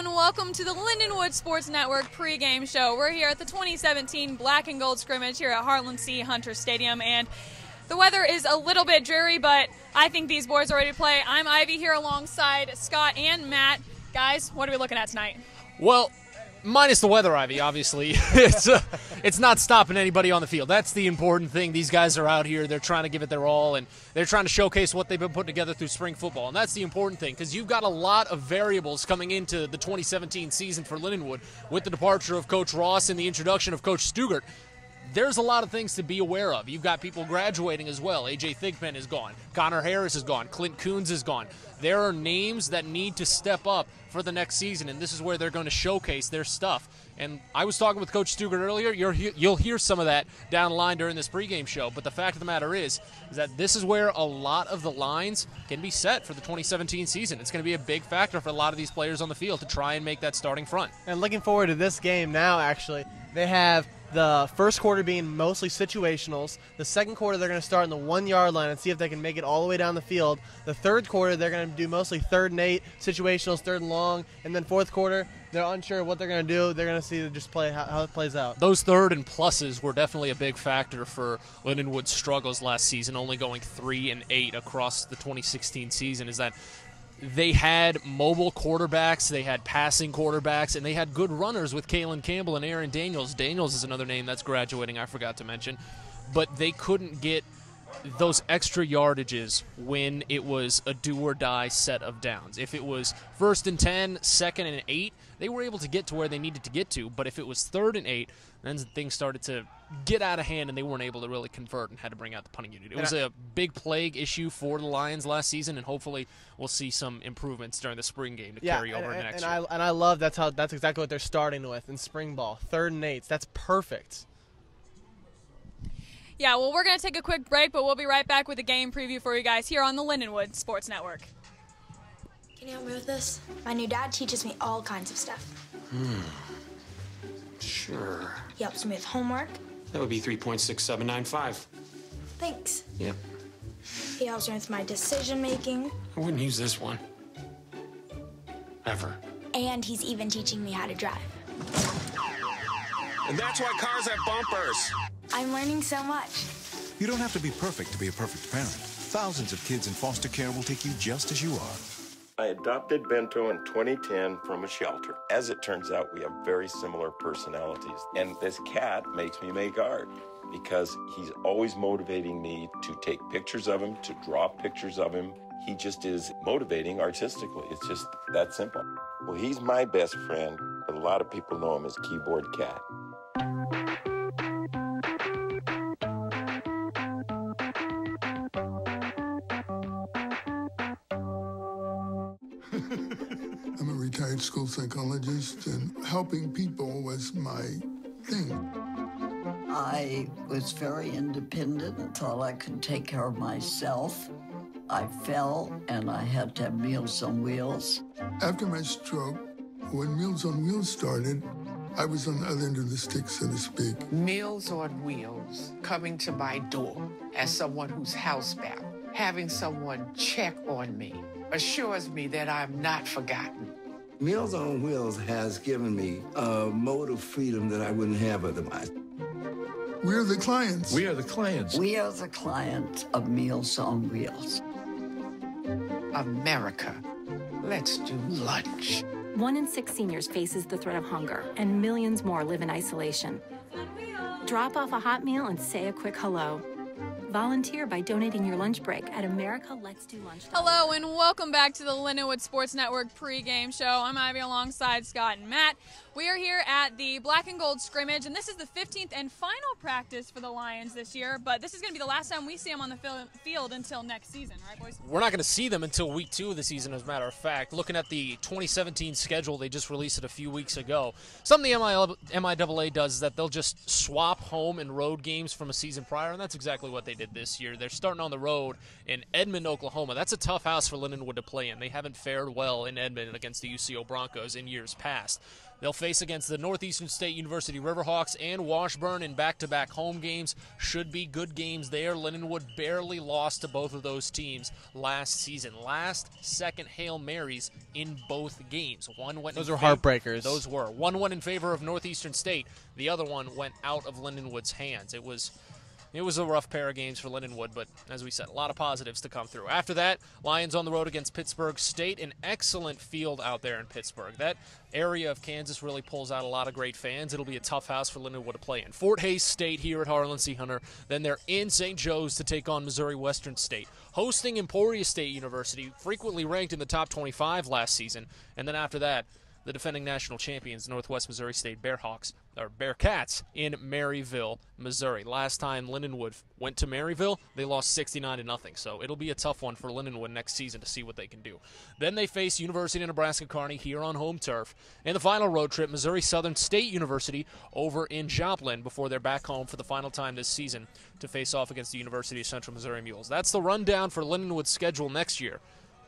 and welcome to the Lindenwood Sports Network pregame show. We're here at the 2017 Black and Gold scrimmage here at Heartland C. Hunter Stadium, and the weather is a little bit dreary, but I think these boys are ready to play. I'm Ivy here alongside Scott and Matt. Guys, what are we looking at tonight? Well, minus the weather, Ivy, obviously. It's not stopping anybody on the field. That's the important thing. These guys are out here. They're trying to give it their all, and they're trying to showcase what they've been putting together through spring football. And that's the important thing, because you've got a lot of variables coming into the 2017 season for Lindenwood with the departure of Coach Ross and the introduction of Coach Stugart. There's a lot of things to be aware of. You've got people graduating as well. A.J. Thigpen is gone. Connor Harris is gone. Clint Coons is gone. There are names that need to step up for the next season, and this is where they're going to showcase their stuff. And I was talking with Coach Stugart earlier. You'll hear some of that down the line during this pregame show. But the fact of the matter is that this is where a lot of the lines can be set for the 2017 season. It's going to be a big factor for a lot of these players on the field to try and make that starting front. And looking forward to this game now, actually. They have the first quarter being mostly situationals. The second quarter, they're going to start in the 1 yard line and see if they can make it all the way down the field. The third quarter, they're going to do mostly 3rd and 8, situationals, 3rd and long. And then fourth quarter, they're unsure what they're going to do. They're going to see just play how it plays out. Those 3rd and pluses were definitely a big factor for Lindenwood's struggles last season, only going 3 and 8 across the 2016 season, is that they had mobile quarterbacks, they had passing quarterbacks, and they had good runners with Kalen Campbell and Aaron Daniels. Daniels is another name that's graduating, I forgot to mention. But they couldn't get those extra yardages when it was a do-or-die set of downs. If it was 1st and 10, 2nd and 8, they were able to get to where they needed to get to. But if it was 3rd and 8, then things started to get out of hand, and they weren't able to really convert and had to bring out the punting unit. It was a big plague issue for the Lions last season, and hopefully we'll see some improvements during the spring game to carry over next year. And I love that's exactly what they're starting with in spring ball. 3rd and 8. That's perfect. Yeah, well, we're going to take a quick break, but we'll be right back with a game preview for you guys here on the Lindenwood Sports Network. Can you help me with this? My new dad teaches me all kinds of stuff. Sure. He helps me with homework. That would be 3.6795. Thanks. Yep. He helps me with my decision-making. I wouldn't use this one. Ever. And he's even teaching me how to drive. And that's why cars have bumpers. I'm learning so much. You don't have to be perfect to be a perfect parent. Thousands of kids in foster care will take you just as you are. I adopted Bento in 2010 from a shelter. As it turns out, we have very similar personalities. And this cat makes me make art because he's always motivating me to take pictures of him, to draw pictures of him. He just is motivating artistically. It's just that simple. Well, he's my best friend, but a lot of people know him as Keyboard Cat. I'm a retired school psychologist, and helping people was my thing. I was very independent and thought I could take care of myself. I fell, and I had to have Meals on Wheels. After my stroke, when Meals on Wheels started, I was on the other end of the stick, so to speak. Meals on Wheels, coming to my door as someone who's housebound, having someone check on me, assures me that I'm not forgotten. Meals on Wheels has given me a mode of freedom that I wouldn't have otherwise. We're the clients. We are the clients. We are the clients of Meals on Wheels. America, let's do lunch. 1 in 6 seniors faces the threat of hunger, and millions more live in isolation. Drop off a hot meal and say a quick hello. Volunteer by donating your lunch break at America Let's Do Lunch. Hello and welcome back to the Lindenwood Sports Network pregame show. I'm Ivy alongside Scott and Matt. We are here at the Black and Gold scrimmage, and this is the 15th and final practice for the Lions this year, but this is going to be the last time we see them on the field until next season, right, boys? We're not going to see them until week 2 of the season, as a matter of fact. Looking at the 2017 schedule, they just released it a few weeks ago. Something the MIAA does is that they'll just swap home and road games from a season prior, and that's exactly what they did. dominated this year. They're starting on the road in Edmond, Oklahoma. That's a tough house for Lindenwood to play in. They haven't fared well in Edmond against the UCO Broncos in years past. They'll face against the Northeastern State University Riverhawks and Washburn in back-to-back home games. Should be good games there. Lindenwood barely lost to both of those teams last season. Last-second Hail Marys in both games. One went. Those were heartbreakers. Those were. One went in favor of Northeastern State. The other one went out of Lindenwood's hands. It was a rough pair of games for Lindenwood, but as we said, a lot of positives to come through. After that, Lions on the road against Pittsburgh State. An excellent field out there in Pittsburgh. That area of Kansas really pulls out a lot of great fans. It'll be a tough house for Lindenwood to play in. Fort Hays State here at Harlan C. Hunter. Then they're in St. Joe's to take on Missouri Western State. Hosting Emporia State University, frequently ranked in the top 25 last season. And then after that, the defending national champions, Northwest Missouri State Bearcats in Maryville, Missouri. Last time Lindenwood went to Maryville, they lost 69-0. So it'll be a tough one for Lindenwood next season to see what they can do. Then they face University of Nebraska-Kearney here on home turf. And the final road trip, Missouri Southern State University over in Joplin before they're back home for the final time this season to face off against the University of Central Missouri Mules. That's the rundown for Lindenwood's schedule next year.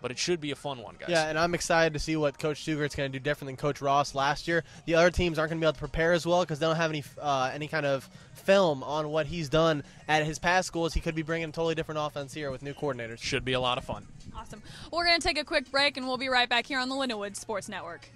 But it should be a fun one, guys. Yeah, and I'm excited to see what Coach Stugart's going to do different than Coach Ross last year. The other teams aren't going to be able to prepare as well because they don't have any kind of film on what he's done at his past schools. He could be bringing a totally different offense here with new coordinators. Should be a lot of fun. Awesome. We're going to take a quick break, and we'll be right back here on the Lindenwood Sports Network.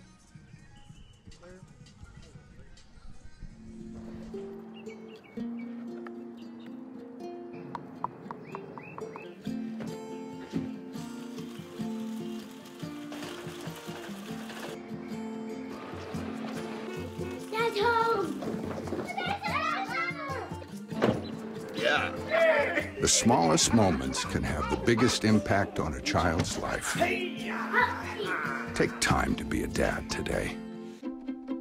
The smallest moments can have the biggest impact on a child's life. Take time to be a dad today.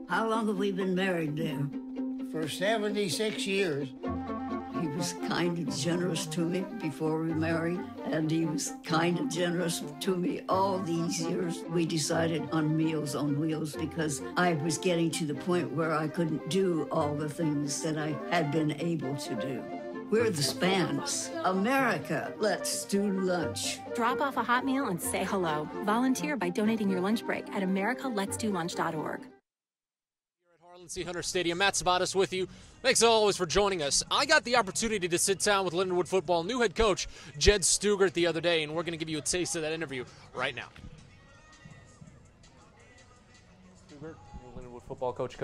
How long have we been married, Dan? For 76 years. He was kind and generous to me before we married, and he was kind and generous to me all these years. We decided on Meals on Wheels because I was getting to the point where I couldn't do all the things that I had been able to do. We're the Spans. America, let's do lunch. Drop off a hot meal and say hello. Volunteer by donating your lunch break at americaletsdolunch.org. Harlan C. Hunter Stadium. Matt Sabatis with you. Thanks always for joining us. I got the opportunity to sit down with Lindenwood football new head coach Jed Stugart the other day, and we're going to give you a taste of that interview right now. Stugart, Lindenwood football coach.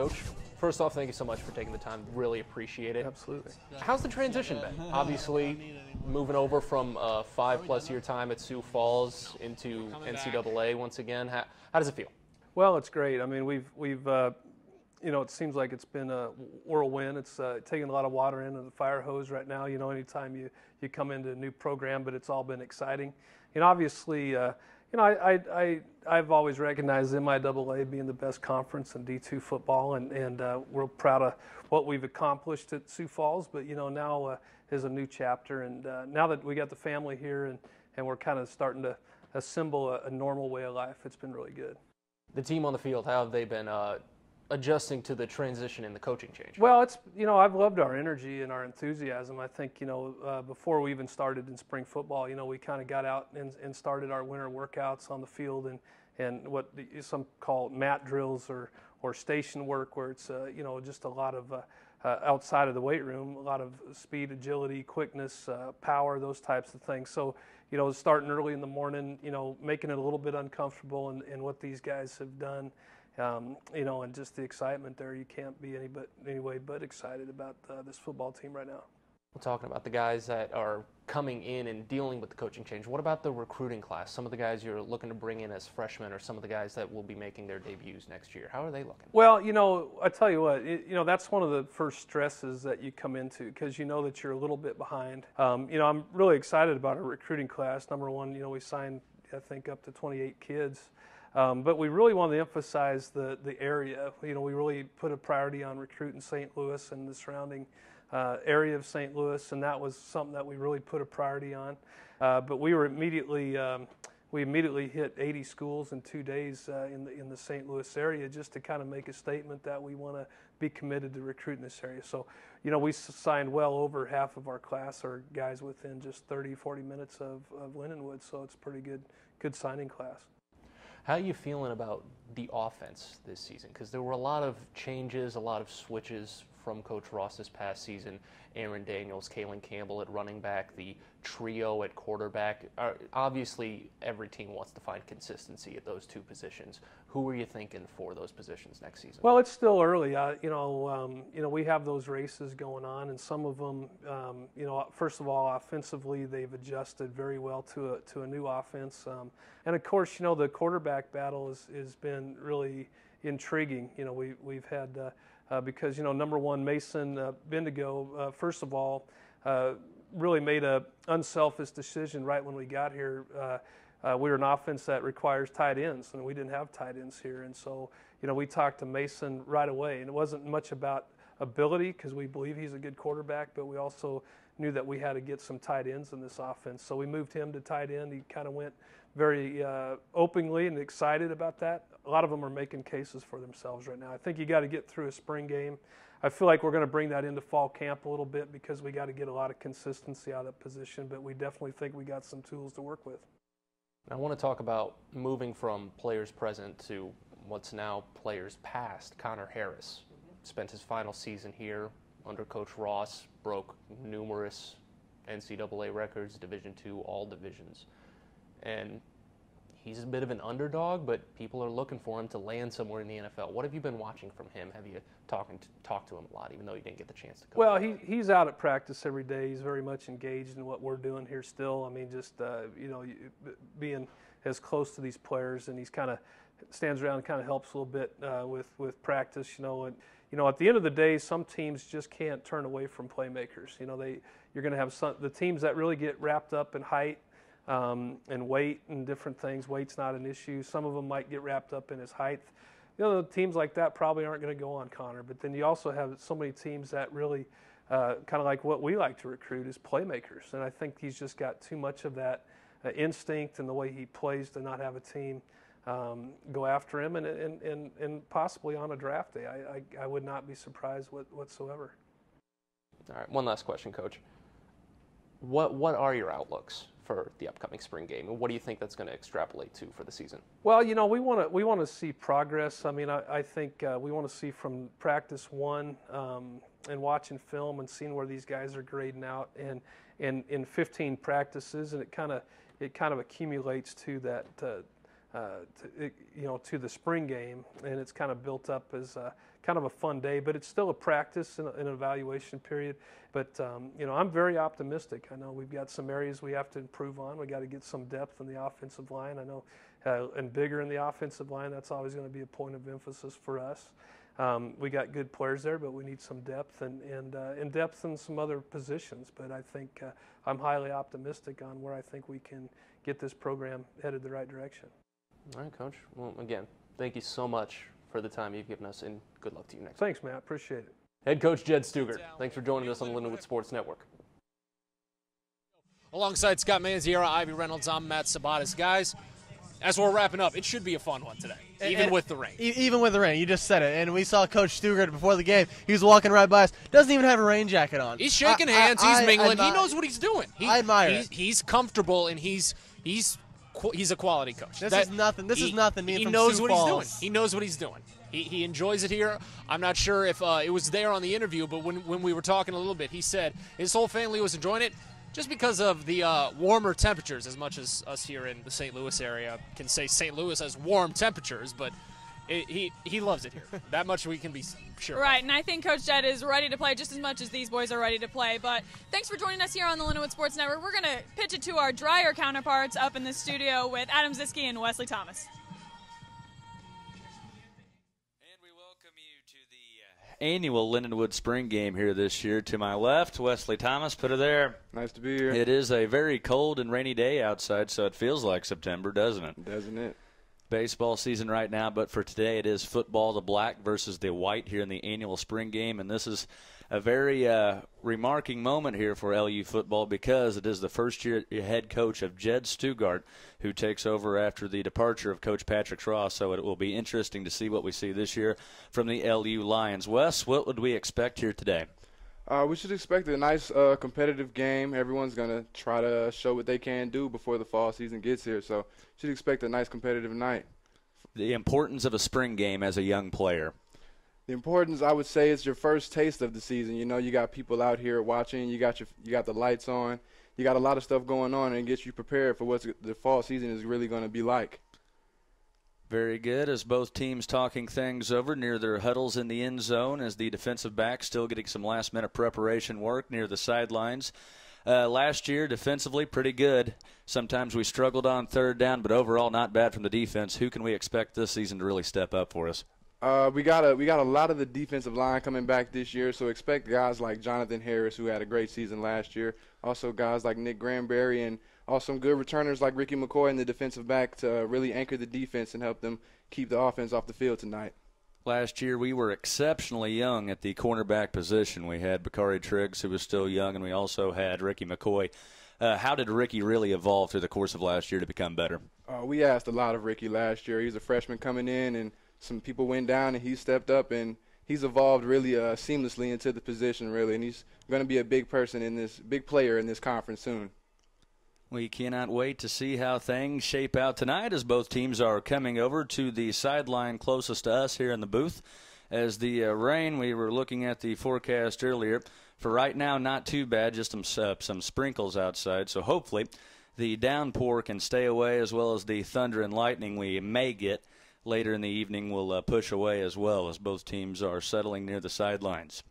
First off, thank you so much for taking the time. Really appreciate it. Absolutely. How's the transition been? Obviously, moving over from a 5+ year time at Sioux Falls into NCAA once again. How does it feel? Well, it's great. I mean, we've it seems like it's been a whirlwind. It's taking a lot of water into the fire hose right now. Anytime you come into a new program, but it's all been exciting. Obviously, I've always recognized MIAA being the best conference in D2 football, and we're proud of what we've accomplished at Sioux Falls. But now is a new chapter, and now that we got the family here and we're kind of starting to assemble a normal way of life, it's been really good. The team on the field, how have they been adjusting to the transition in the coaching change? Well, it's I've loved our energy and our enthusiasm. I think before we even started in spring football, we kind of got out and started our winter workouts on the field and what some call mat drills or station work, where it's just a lot of outside of the weight room, a lot of speed, agility, quickness, power, those types of things. So starting early in the morning, making it a little bit uncomfortable, and what these guys have done. And just the excitement there, you can't be any way but excited about this football team right now. We're talking about the guys that are coming in and dealing with the coaching change. What about the recruiting class? Some of the guys you're looking to bring in as freshmen, or some of the guys that will be making their debuts next year. How are they looking? Well, I tell you what, that's one of the first stresses that you come into, because you know that you're a little bit behind. I'm really excited about our recruiting class. Number one, we signed, I think, up to 28 kids. But we really want to emphasize the area. We really put a priority on recruiting St. Louis and the surrounding area of St. Louis, and that was something that we really put a priority on. But we were immediately we immediately hit 80 schools in 2 days in the St. Louis area, just to kind of make a statement that we want to be committed to recruit in this area. So, we signed well over half of our class are guys within just 30, 40 minutes of Lindenwood, so it's a pretty good signing class. How are you feeling about the offense this season? Because there were a lot of changes, a lot of switches from Coach Ross this past season. Aaron Daniels, Kalen Campbell at running back, the trio at quarterback. Obviously, every team wants to find consistency at those two positions. Who are you thinking for those positions next season? Well, it's still early. We have those races going on, and some of them, first of all, offensively, they've adjusted very well to a new offense. And of course, the quarterback battle has been really intriguing. We've had because number one, Mason Bendigo, first of all, really made a unselfish decision right when we got here. We're an offense that requires tight ends, and we didn't have tight ends here. And so, we talked to Mason right away, and it wasn't much about ability because we believe he's a good quarterback, but we also knew that we had to get some tight ends in this offense. So we moved him to tight end. He kind of went very openly and excited about that. A lot of them are making cases for themselves right now. I think you got to get through a spring game. I feel like we're going to bring that into fall camp a little bit because we got to get a lot of consistency out of that position, but we definitely think we got some tools to work with. I want to talk about moving from players present to what's now players past. Connor Harris spent his final season here under Coach Ross, broke numerous NCAA records, Division II, all divisions. And he's a bit of an underdog, but people are looking for him to land somewhere in the NFL. What have you been watching from him? Have you talked to him a lot, even though you didn't get the chance to coach? Well, he's out at practice every day. He's very much engaged in what we're doing here still. I mean, just being as close to these players, and he's kind of stands around and kind of helps a little bit with practice. And at the end of the day, some teams just can't turn away from playmakers. You're going to have the teams that really get wrapped up in height. And weight and different things. Weight's not an issue. Some of them might get wrapped up in his height. Teams like that probably aren't going to go on Connor. But then you also have so many teams that really kind of like what we like to recruit is playmakers. And I think he's just got too much of that instinct and the way he plays to not have a team go after him and possibly on a draft day. I would not be surprised whatsoever. All right, one last question, Coach. What are your outlooks for the upcoming spring game, and what do you think that's going to extrapolate to for the season? Well, we want to see progress. I mean, I think we want to see from practice one and watching film and seeing where these guys are grading out, and in 15 practices, and it kind of accumulates to that to the spring game, and it's kind of built up as kind of a fun day, but it's still a practice and an evaluation period. But, I'm very optimistic. I know we've got some areas we have to improve on. We got to get some depth in the offensive line. I know, and bigger in the offensive line. That's always going to be a point of emphasis for us. We got good players there, but we need some depth and depth in some other positions. But I think I'm highly optimistic on where I think we can get this program headed the right direction. All right, Coach. Well, again, thank you so much for the time you've given us, and good luck to you next week. Thanks, Matt. Appreciate it. Head Coach Jed Stugart, thanks for joining us on the Lindenwood Sports Network. Alongside Scott Manziera, Ivy Reynolds, I'm Matt Sabatis. Guys, as we're wrapping up, it should be a fun one today, even with the rain. Even with the rain, you just said it. And we saw Coach Stugart before the game. He was walking right by us. Doesn't even have a rain jacket on. He's shaking hands. He's mingling. He knows what he's doing. I admire it. He's comfortable, and he's a quality coach. This is nothing. He knows what he's doing. He knows what he's doing. He enjoys it here. I'm not sure if it was there on the interview, but when we were talking a little bit, he said his whole family was enjoying it just because of the warmer temperatures, as much as us here in the St. Louis area can say St. Louis has warm temperatures, but he loves it here. That much we can be sure. Right, and I think Coach Jed is ready to play just as much as these boys are ready to play. But thanks for joining us here on the Lindenwood Sports Network. We're going to pitch it to our drier counterparts up in the studio with Adam Ziske and Wesley Thomas. Annual Lindenwood Spring Game here this year. To my left, Wesley Thomas, put her there. Nice to be here. It is a very cold and rainy day outside, so it feels like September, doesn't it? Doesn't it? baseball season right now, but for today it is football, the black versus the white here in the annual spring game, and this is a very remarking moment here for LU football because it is the first-year head coach of Jed Stugart who takes over after the departure of Coach Patrick Ross, so it will be interesting to see what we see this year from the LU Lions. Wes, what would we expect here today? We should expect a nice competitive game. Everyone's going to try to show what they can do before the fall season gets here, so should expect a nice competitive night. The importance of a spring game as a young player. The importance, I would say, is your first taste of the season. You know, you got people out here watching. You got the lights on. You got a lot of stuff going on, and it gets you prepared for what the fall season is really going to be like. Very good, as both teams talking things over near their huddles in the end zone as the defensive back still getting some last-minute preparation work near the sidelines. Last year, defensively, pretty good. Sometimes we struggled on third down, but overall not bad from the defense. Who can we expect this season to really step up for us? We got a lot of the defensive line coming back this year, so expect guys like Jonathan Harris, who had a great season last year. Also guys like Nick Granberry and also some good returners like Ricky McCoy in the defensive back to really anchor the defense and help them keep the offense off the field tonight. Last year we were exceptionally young at the cornerback position. We had Bakari Triggs, who was still young, and we also had Ricky McCoy. How did Ricky really evolve through the course of last year to become better? We asked a lot of Ricky last year. He was a freshman coming in, and some people went down, and he stepped up, and he's evolved really seamlessly into the position, really, and he's going to be a big player in this conference soon. We cannot wait to see how things shape out tonight as both teams are coming over to the sideline closest to us here in the booth. As the rain, we were looking at the forecast earlier. For right now, not too bad, just some sprinkles outside, so hopefully the downpour can stay away as well as the thunder and lightning we may get later in the evening will push away as well as both teams are settling near the sidelines.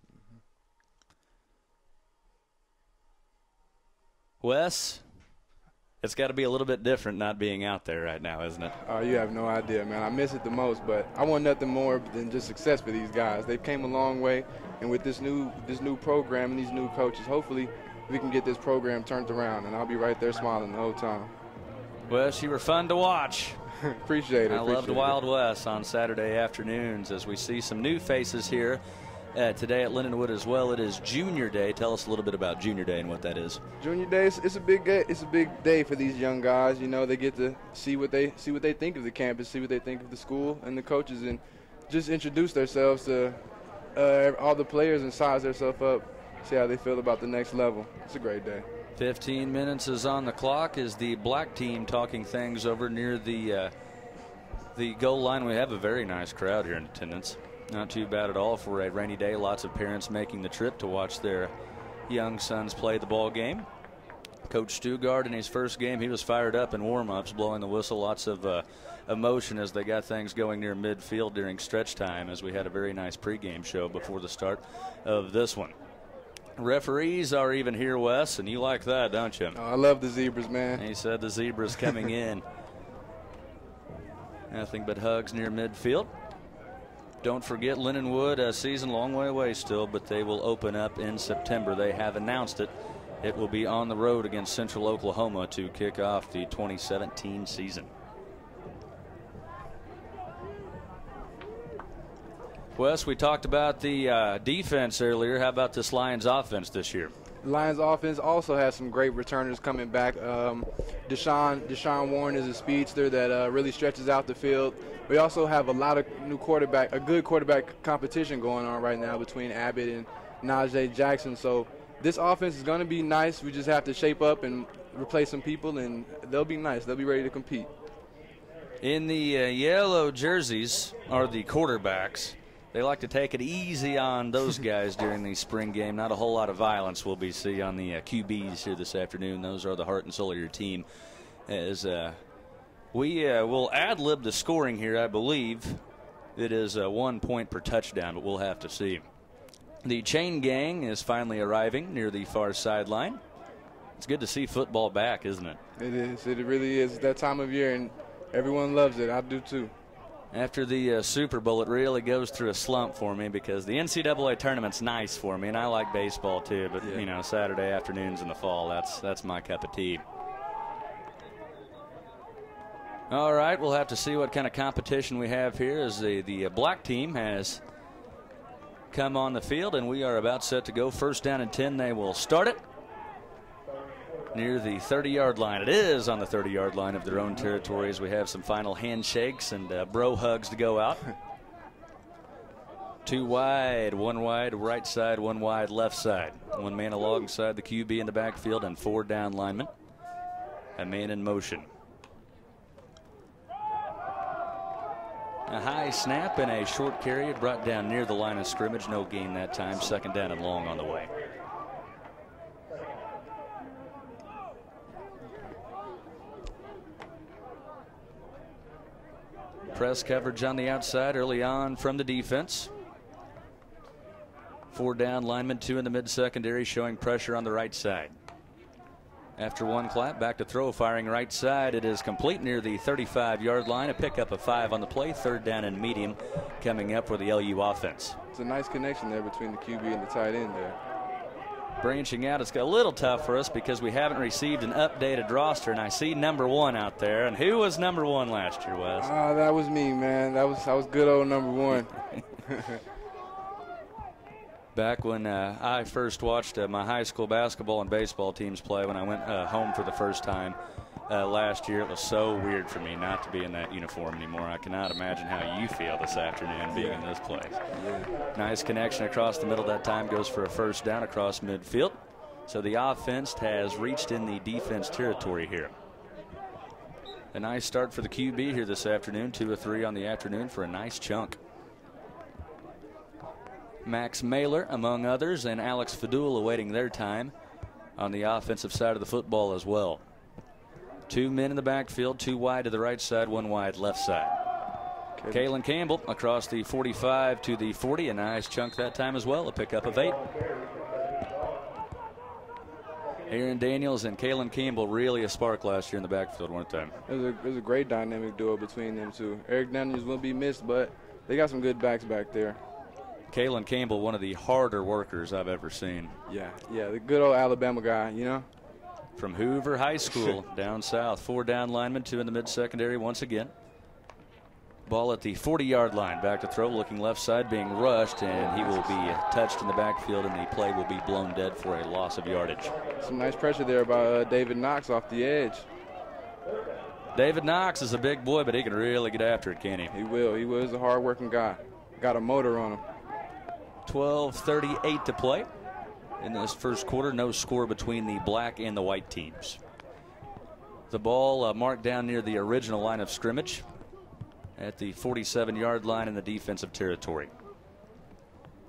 Wes, it's got to be a little bit different not being out there right now, isn't it? You have no idea, man. I miss it the most, but I want nothing more than just success for these guys. They've came a long way, and with this new program and these new coaches, hopefully we can get this program turned around, and I'll be right there smiling the whole time. Wes, you were fun to watch. Appreciate it. I loved Wild West on Saturday afternoons as we see some new faces here today at Lindenwood as well. It is Junior Day. Tell us a little bit about Junior Day and what that is. Junior Day, it's a big day. It's a big day for these young guys. You know, they get to see what they think of the campus, see what they think of the school and the coaches, and just introduce themselves to all the players and size themselves up, see how they feel about the next level. It's a great day. 15 minutes is on the clock as the black team talking things over near the goal line. We have a very nice crowd here in attendance. Not too bad at all for a rainy day. Lots of parents making the trip to watch their young sons play the ball game. Coach Stugart in his first game, he was fired up in warm-ups, blowing the whistle. Lots of emotion as they got things going near midfield during stretch time as we had a very nice pregame show before the start of this one. Referees are even here, Wes, and you like that, don't you? Oh, I love the Zebras, man. He said the Zebras coming in. Nothing but hugs near midfield. Don't forget Lindenwood, a season long way away still, but they will open up in September. They have announced it. It will be on the road against Central Oklahoma to kick off the 2017 season. Wes, we talked about the defense earlier. How about this Lions offense this year? The Lions offense also has some great returners coming back. Deshaun Warren is a speedster that really stretches out the field. We also have a lot of a good quarterback competition going on right now between Abbott and Najee Jackson. So this offense is going to be nice. We just have to shape up and replace some people, and they'll be nice. They'll be ready to compete. In the yellow jerseys are the quarterbacks. They like to take it easy on those guys during the spring game. Not a whole lot of violence will be seen on the QBs here this afternoon. Those are the heart and soul of your team. As we will ad-lib the scoring here, I believe. It is 1 point per touchdown, but we'll have to see. The chain gang is finally arriving near the far sideline. It's good to see football back, isn't it? It is. It really is. It's that time of year, and everyone loves it. I do too. After the Super Bowl, it really goes through a slump for me because the NCAA tournament's nice for me, and I like baseball too. But you know, Saturday afternoons in the fall, that's my cup of tea. All right, we'll have to see what kind of competition we have here as the black team has come on the field, and we are about set to go. First down and 10. They will start it near the 30-yard line. It is on the 30-yard line of their own territory as we have some final handshakes and bro hugs to go out. 2 wide, 1 wide right side, 1 wide left side. 1 man alongside the QB in the backfield and 4 down linemen. A man in motion. A high snap and a short carry brought down near the line of scrimmage. No gain that time. Second down and long on the way. Press coverage on the outside early on from the defense. 4 down linemen, 2 in the mid-secondary, showing pressure on the right side. After 1 clap, back to throw, firing right side. It is complete near the 35-yard line. A pickup of 5 on the play. 3rd down and medium coming up for the LU offense. It's a nice connection there between the QB and the tight end there. Branching out, it's got a little tough for us because we haven't received an updated roster, and I see number 1 out there. And who was number 1 last year, Wes? That was me, man. I was good old number 1. Back when I first watched my high school basketball and baseball teams play, when I went home for the first time last year, it was so weird for me not to be in that uniform anymore. I cannot imagine how you feel this afternoon being in this place. Yeah. Nice connection across the middle that time, goes for a first down across midfield. So the offense has reached in the defense territory here. A nice start for the QB here this afternoon. 2 of 3 on the afternoon for a nice chunk. Max Mailer, among others, and Alex Fadul awaiting their time on the offensive side of the football as well. 2 men in the backfield, 2 wide to the right side, 1 wide left side. Kalen Campbell across the 45 to the 40, a nice chunk that time as well, a pickup of 8. Aaron Daniels and Kalen Campbell really a spark last year in the backfield, weren't they? It was a great dynamic duo between them two. Eric Daniels will be missed, but they got some good backs back there. Kalen Campbell, one of the harder workers I've ever seen. Yeah, the good old Alabama guy, you know. From Hoover High School down south. 4 down linemen, 2 in the mid-secondary once again. Ball at the 40-yard line. Back to throw, looking left side, being rushed, and he will be touched in the backfield, and the play will be blown dead for a loss of yardage. Some nice pressure there by David Knox off the edge. David Knox is a big boy, but he can really get after it, can't he? He will. He was a hard-working guy. Got a motor on him. 12:38 to play in this first quarter. No score between the black and the white teams. The ball marked down near the original line of scrimmage at the 47-yard line in the defensive territory.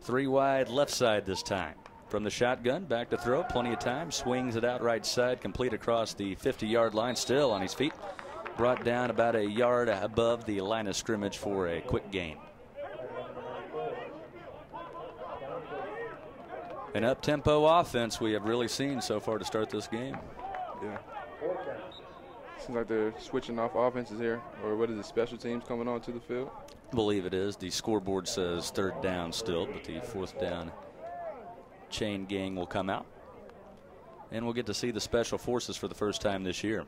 3 wide left side this time. From the shotgun, back to throw, plenty of time, swings it out right side, complete across the 50-yard line, still on his feet. Brought down about a yard above the line of scrimmage for a quick gain. An up-tempo offense we have really seen so far to start this game. Yeah. Seems like they're switching off offenses here. Or what is it, special teams coming onto the field? I believe it is. The scoreboard says 3rd down still, but the 4th down chain gang will come out. And we'll get to see the special forces for the first time this year.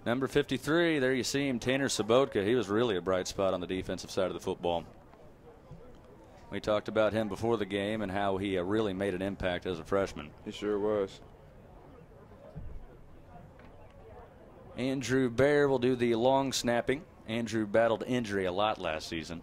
Number 53, there you see him, Tanner Sobotka. He was really a bright spot on the defensive side of the football. We talked about him before the game and how he really made an impact as a freshman. He sure was. Andrew Bear will do the long snapping. Andrew battled injury a lot last season.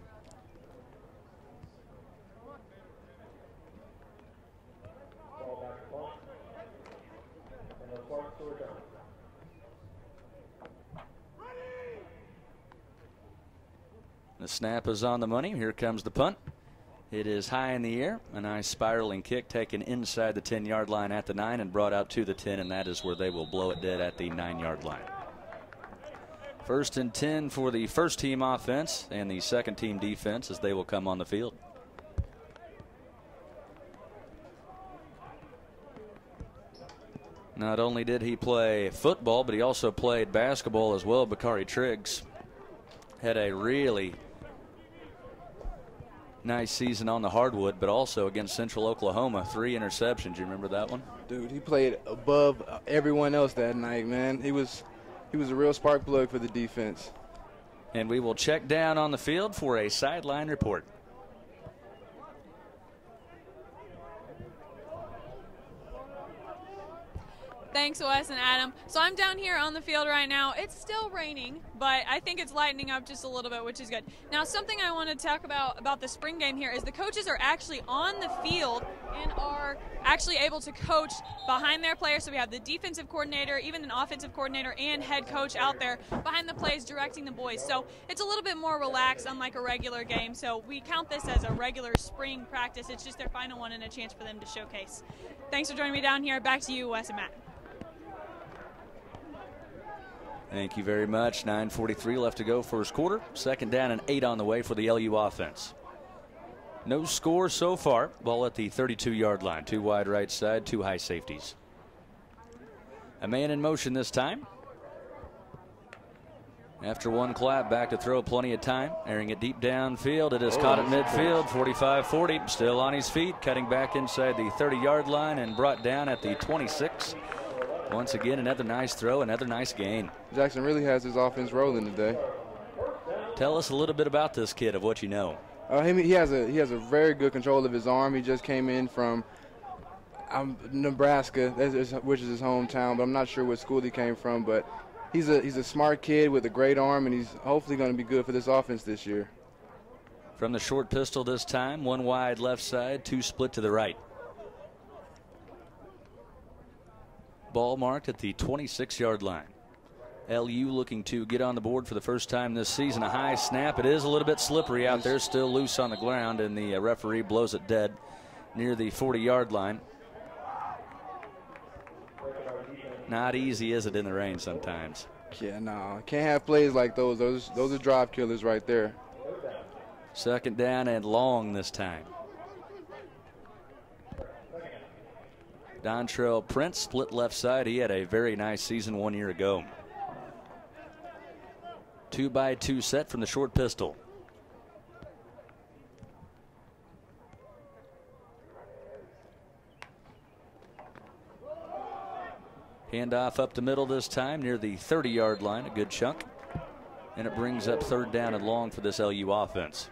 The snap is on the money. Here comes the punt. It is high in the air. A nice spiraling kick taken inside the 10-yard line at the 9 and brought out to the 10, and that is where they will blow it dead at the 9-yard line. 1st and 10 for the first team offense and the second team defense as they will come on the field. Not only did he play football, but he also played basketball as well. Bakari Triggs had a really nice season on the hardwood, but also against Central Oklahoma. 3 interceptions. You remember that one? Dude, he played above everyone else that night, man. He was He was a real spark plug for the defense. And we will check down on the field for a sideline report. Thanks, Wes and Adam. So I'm down here on the field right now. It's still raining, but I think it's lightening up just a little bit, which is good. Now, something I want to talk about the spring game here is the coaches are actually on the field and are actually able to coach behind their players. So we have the defensive coordinator, even an offensive coordinator, and head coach out there behind the plays directing the boys. So it's a little bit more relaxed, unlike a regular game. So we count this as a regular spring practice. It's just their final one and a chance for them to showcase. Thanks for joining me down here. Back to you, Wes and Matt. Thank you very much. 9:43 left to go first quarter. Second down and 8 on the way for the LU offense. No score so far. Ball at the 32-yard line. 2 wide right side, 2 high safeties. A man in motion this time. After one clap, back to throw, plenty of time. Airing it deep downfield. It is caught at midfield, 45-40. Still on his feet, cutting back inside the 30-yard line and brought down at the 26. Once again, another nice throw, another nice gain. Jackson really has his offense rolling today. Tell us a little bit about this kid, of what you know. He has a very good control of his arm. He just came in from Nebraska, which is his hometown, but I'm not sure what school he came from. But he's a smart kid with a great arm, and he's hopefully going to be good for this offense this year. From the short pistol this time, 1 wide left side, 2 split to the right. Ball marked at the 26-yard line. LU looking to get on the board for the first time this season. A high snap. It is a little bit slippery out there, still loose on the ground, and the referee blows it dead near the 40-yard line. Not easy, is it, in the rain sometimes? Yeah, no. Can't have plays like those. Those are drive killers right there. Second down and long this time. Dontrell Prince, split left side. He had a very nice season 1 year ago. 2-by-2 set from the short pistol. Handoff up the middle this time near the 30-yard line, a good chunk. And it brings up third down and long for this LU offense.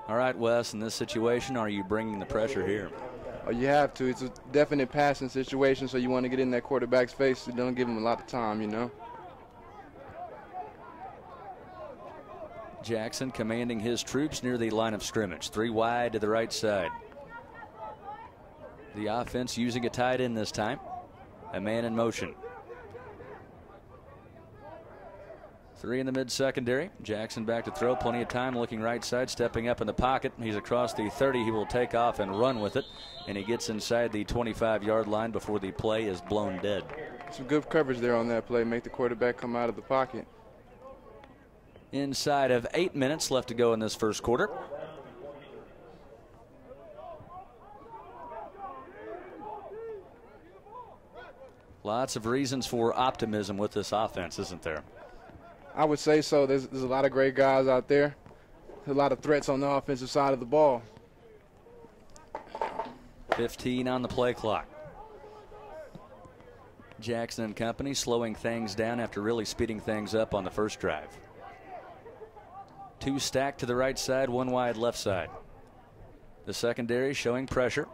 All right, Wes, in this situation, are you bringing the pressure here? Oh, you have to. It's a definite passing situation, so you want to get in that quarterback's face. So don't give him a lot of time, you know. Jackson commanding his troops near the line of scrimmage. 3 wide to the right side. The offense using a tight end this time. A man in motion. 3 in the mid-secondary. Jackson back to throw. Plenty of time looking right side. Stepping up in the pocket. He's across the 30. He will take off and run with it. And he gets inside the 25-yard line before the play is blown dead. Some good coverage there on that play. Make the quarterback come out of the pocket. Inside of 8 minutes left to go in this first quarter. Lots of reasons for optimism with this offense, isn't there? I would say so. There's a lot of great guys out there. There's a lot of threats on the offensive side of the ball. 15 on the play clock. Jackson and company slowing things down after really speeding things up on the first drive. 2 stacked to the right side, 1 wide left side. The secondary showing pressure.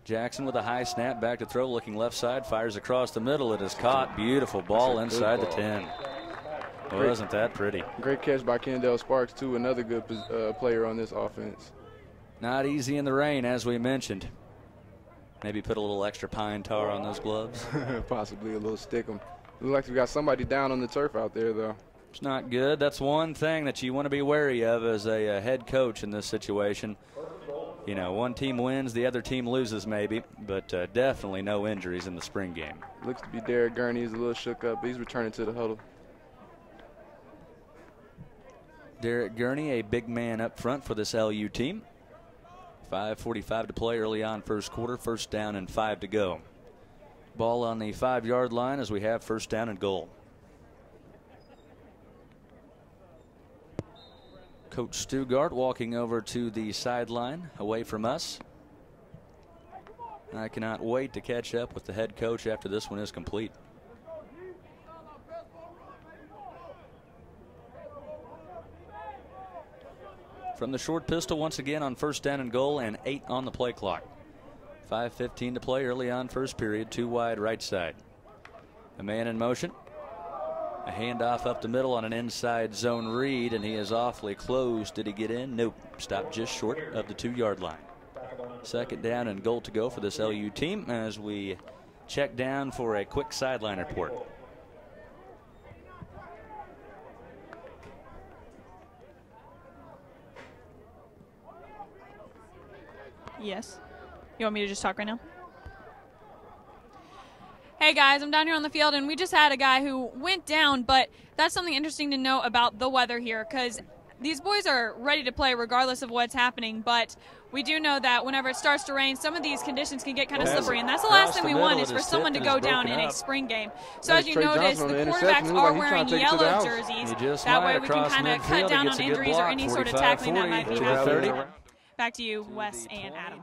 Jackson with a high snap, back to throw, looking left side, fires across the middle. It is caught. Beautiful ball inside the 10. Wasn't that pretty? Great catch by Kendall Sparks, too. Another good player on this offense. Not easy in the rain, as we mentioned. Maybe put a little extra pine tar on those gloves. Possibly a little stick 'em. Looks like we got somebody down on the turf out there, though. It's not good. That's one thing that you want to be wary of as a head coach in this situation. You know, one team wins, the other team loses maybe, but definitely no injuries in the spring game. Looks to be Derek Gurney. He's a little shook up, but he's returning to the huddle. Derek Gurney, a big man up front for this LU team. 5:45 to play early on first quarter. First down and 5 to go. Ball on the 5-yard line as we have first down and goal. Coach Stugart walking over to the sideline away from us. I cannot wait to catch up with the head coach after this one is complete. From the short pistol once again on 1st down and goal, and 8 on the play clock. 5:15 to play early on first period. 2 wide right side. A man in motion. A handoff up the middle on an inside zone read, and he is awfully close. Did he get in? Nope. Stopped just short of the 2-yard line. 2nd down and goal to go for this LU team as we check down for a quick sideline report. Yes. You want me to just talk right now? Hey guys, I'm down here on the field, and we just had a guy who went down, but that's something interesting to know about the weather here, because these boys are ready to play regardless of what's happening, but we do know that whenever it starts to rain, some of these conditions can get kind of slippery, and that's the last thing we want is for someone to go down in a spring game. So as you notice, the quarterbacks are wearing yellow jerseys. That way we can kind of cut down on injuries or any sort of tackling that might be happening. Back to you, Wes and Adam.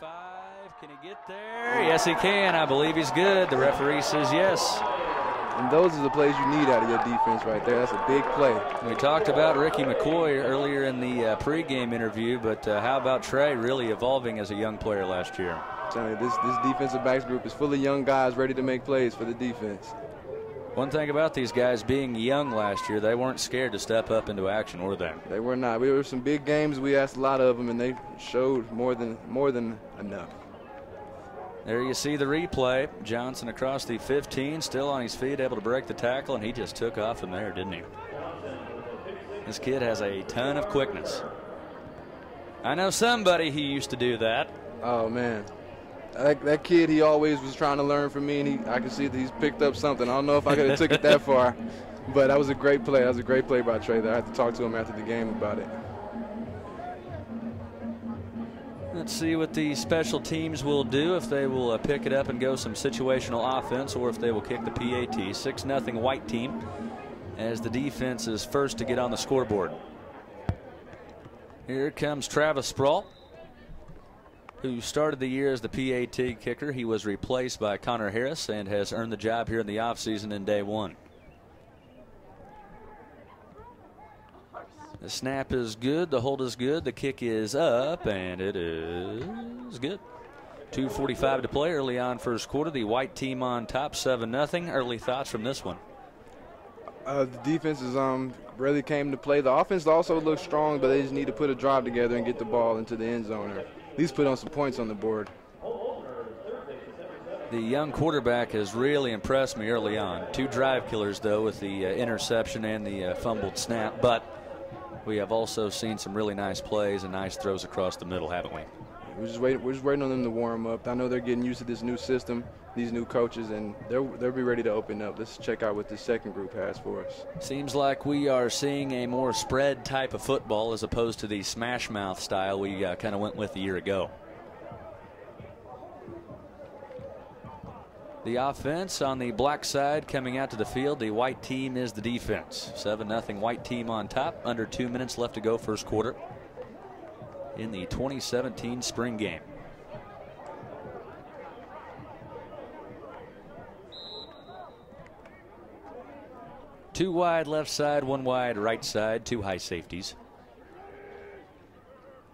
10-5, can he get there? Yes, he can. I believe he's good. The referee says yes. And those are the plays you need out of your defense right there. That's a big play. We talked about Ricky McCoy earlier in the pregame interview, but how about Trey really evolving as a young player last year? I'm telling you, this defensive backs group is full of young guys ready to make plays for the defense. One thing about these guys being young last year, they weren't scared to step up into action, were they? They were not. We were some big games. We asked a lot of them, and they showed more than enough. There you see the replay. Johnson across the 15, still on his feet, able to break the tackle, and he just took off from there, didn't he? This kid has a ton of quickness. I know somebody who used to do that. Oh, man. That kid, he always was trying to learn from me, and I can see that he's picked up something. I don't know if I could have took it that far, but that was a great play. That was a great play by Trey there. I had to talk to him after the game about it. Let's see what the special teams will do, if they will pick it up and go some situational offense, or if they will kick the PAT. 6-0 white team as the defense is first to get on the scoreboard. Here comes Travis Sproul, who started the year as the PAT kicker. He was replaced by Connor Harris and has earned the job here in the offseason in day one. The snap is good, the hold is good, the kick is up, and it is good. 2:45 to play early on first quarter. The white team on top, 7-0. Early thoughts from this one? The defense is really came to play. The offense also looks strong, but they just need to put a drive together and get the ball into the end zone, or at least put on some points on the board. The young quarterback has really impressed me early on. 2 drive killers, though, with the interception and the fumbled snap. But we have also seen some really nice plays and nice throws across the middle, haven't we? We're just waiting on them to warm up. I know they're getting used to this new system, these new coaches, and they'll be ready to open up. Let's check out what this second group has for us. Seems like we are seeing a more spread type of football as opposed to the smash mouth style we kind of went with a year ago. The offense on the black side coming out to the field. The white team is the defense. 7-0 white team on top. Under 2 minutes left to go first quarter in the 2017 spring game. Two wide left side, 1 wide right side, 2 high safeties,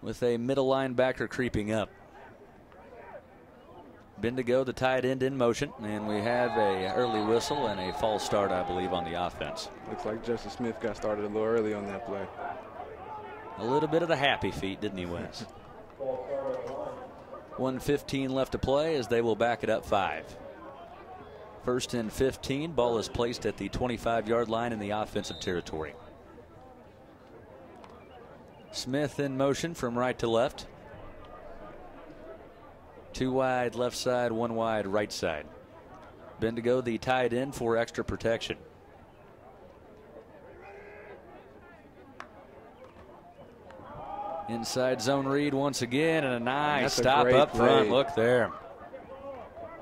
with a middle linebacker creeping up. Bendigo, the tight end, in motion, and we have a early whistle and a false start, I believe, on the offense. Looks like Justice Smith got started a little early on that play. A little bit of the happy feet, didn't he, Wes? 1:15 left to play as they will back it up 5. 1st and 15. Ball is placed at the 25-yard line in the offensive territory. Smith in motion from right to left. 2 wide left side, 1 wide right side. Bendigo, the tight end, for extra protection. Inside zone read once again, and a nice stop up front. Look there.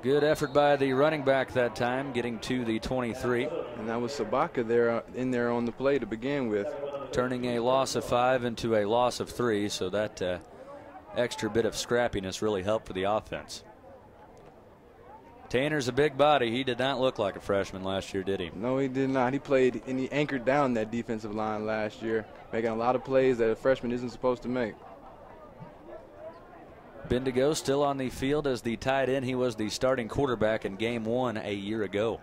Good effort by the running back that time, getting to the 23. And that was Sabaka there in there on the play to begin with. Turning a loss of 5 into a loss of 3, so that extra bit of scrappiness really helped for the offense. Tanner's a big body. He did not look like a freshman last year, did he? No, he did not. He played and he anchored down that defensive line last year, making a lot of plays that a freshman isn't supposed to make. Bendigo still on the field as the tight end. He was the starting quarterback in game 1 a year ago.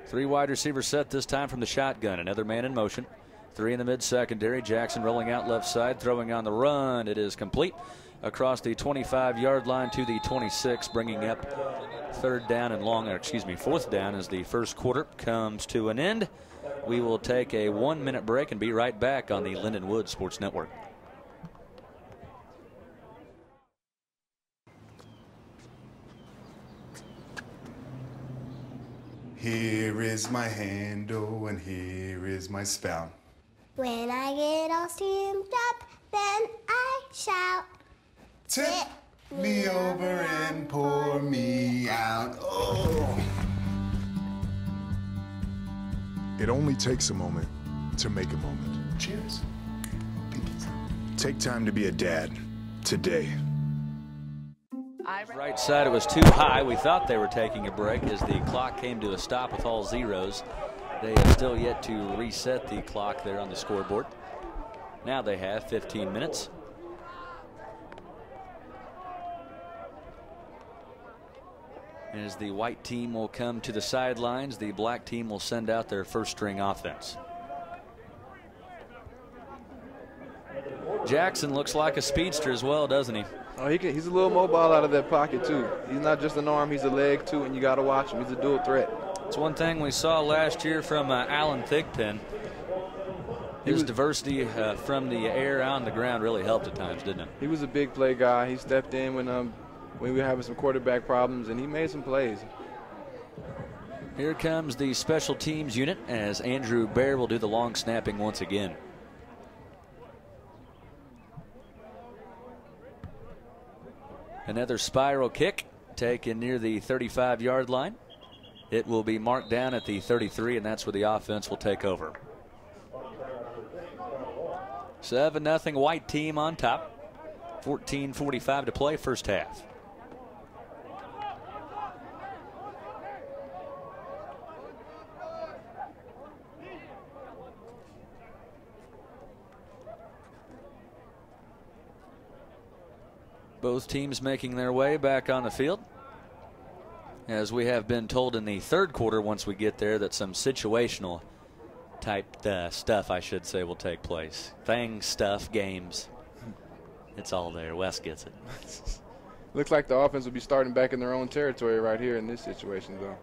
3 wide receiver set this time from the shotgun. Another man in motion. 3 in the mid-secondary. Jackson rolling out left side, throwing on the run. It is complete across the 25-yard line to the 26, bringing up fourth down as the first quarter comes to an end. We will take a 1-minute break and be right back on the Lindenwood Sports Network. Here is my handle and here is my spout. When I get all steamed up, then I shout. Tip me over and pour me out. Oh. It only takes a moment to make a moment. Cheers. Take time to be a dad today. Right side, it was too high. We thought they were taking a break as the clock came to a stop with all zeros. They have still yet to reset the clock there on the scoreboard. Now they have 15 minutes. As the white team will come to the sidelines, the black team will send out their first string offense. Jackson looks like a speedster as well, doesn't he? Oh, he's a little mobile out of that pocket, too. He's not just an arm, he's a leg, too, and you got to watch him. He's a dual threat. It's one thing we saw last year from Alan Thigpen. His diversity from the air on the ground really helped at times, didn't it? He was a big play guy. He stepped in when we were having some quarterback problems, and he made some plays. Here comes the special teams unit as Andrew Baer will do the long snapping once again. Another spiral kick taken near the 35-yard line. It will be marked down at the 33, and that's where the offense will take over. 7-0 white team on top. 14:45 to play, first half. Both teams making their way back on the field. As we have been told in the third quarter, once we get there, that some situational type stuff, I should say, will take place. Things, stuff, games. It's all there. Wes gets it. Looks like the offense will be starting back in their own territory right here in this situation, though.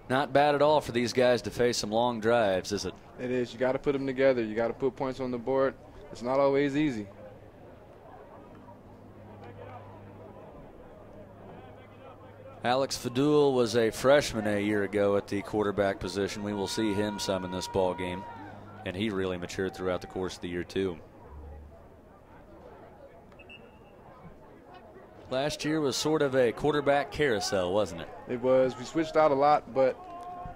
Not bad at all for these guys to face some long drives, is it? It is. You got to put them together. You got to put points on the board. It's not always easy. Alex Fadul was a freshman a year ago at the quarterback position. We will see him some in this ball game, and he really matured throughout the course of the year too. Last year was sort of a quarterback carousel, wasn't it? It was. We switched out a lot, but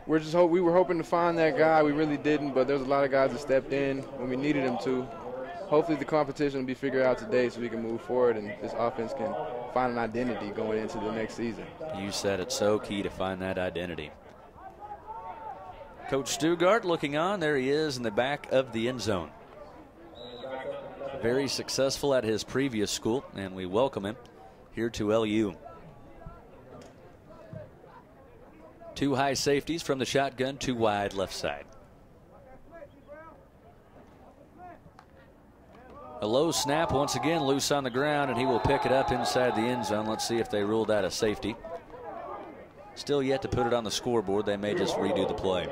we were hoping to find that guy. We really didn't, but there's a lot of guys that stepped in when we needed them to. Hopefully the competition will be figured out today so we can move forward and this offense can find an identity going into the next season. You said it's so key to find that identity. Coach Stugart looking on. There he is in the back of the end zone. Very successful at his previous school, and we welcome him here to LU. 2 high safeties from the shotgun, 2 wide left side. A low snap once again, loose on the ground, and he will pick it up inside the end zone. Let's see if they ruled out a safety. Still yet to put it on the scoreboard. They may just redo the play.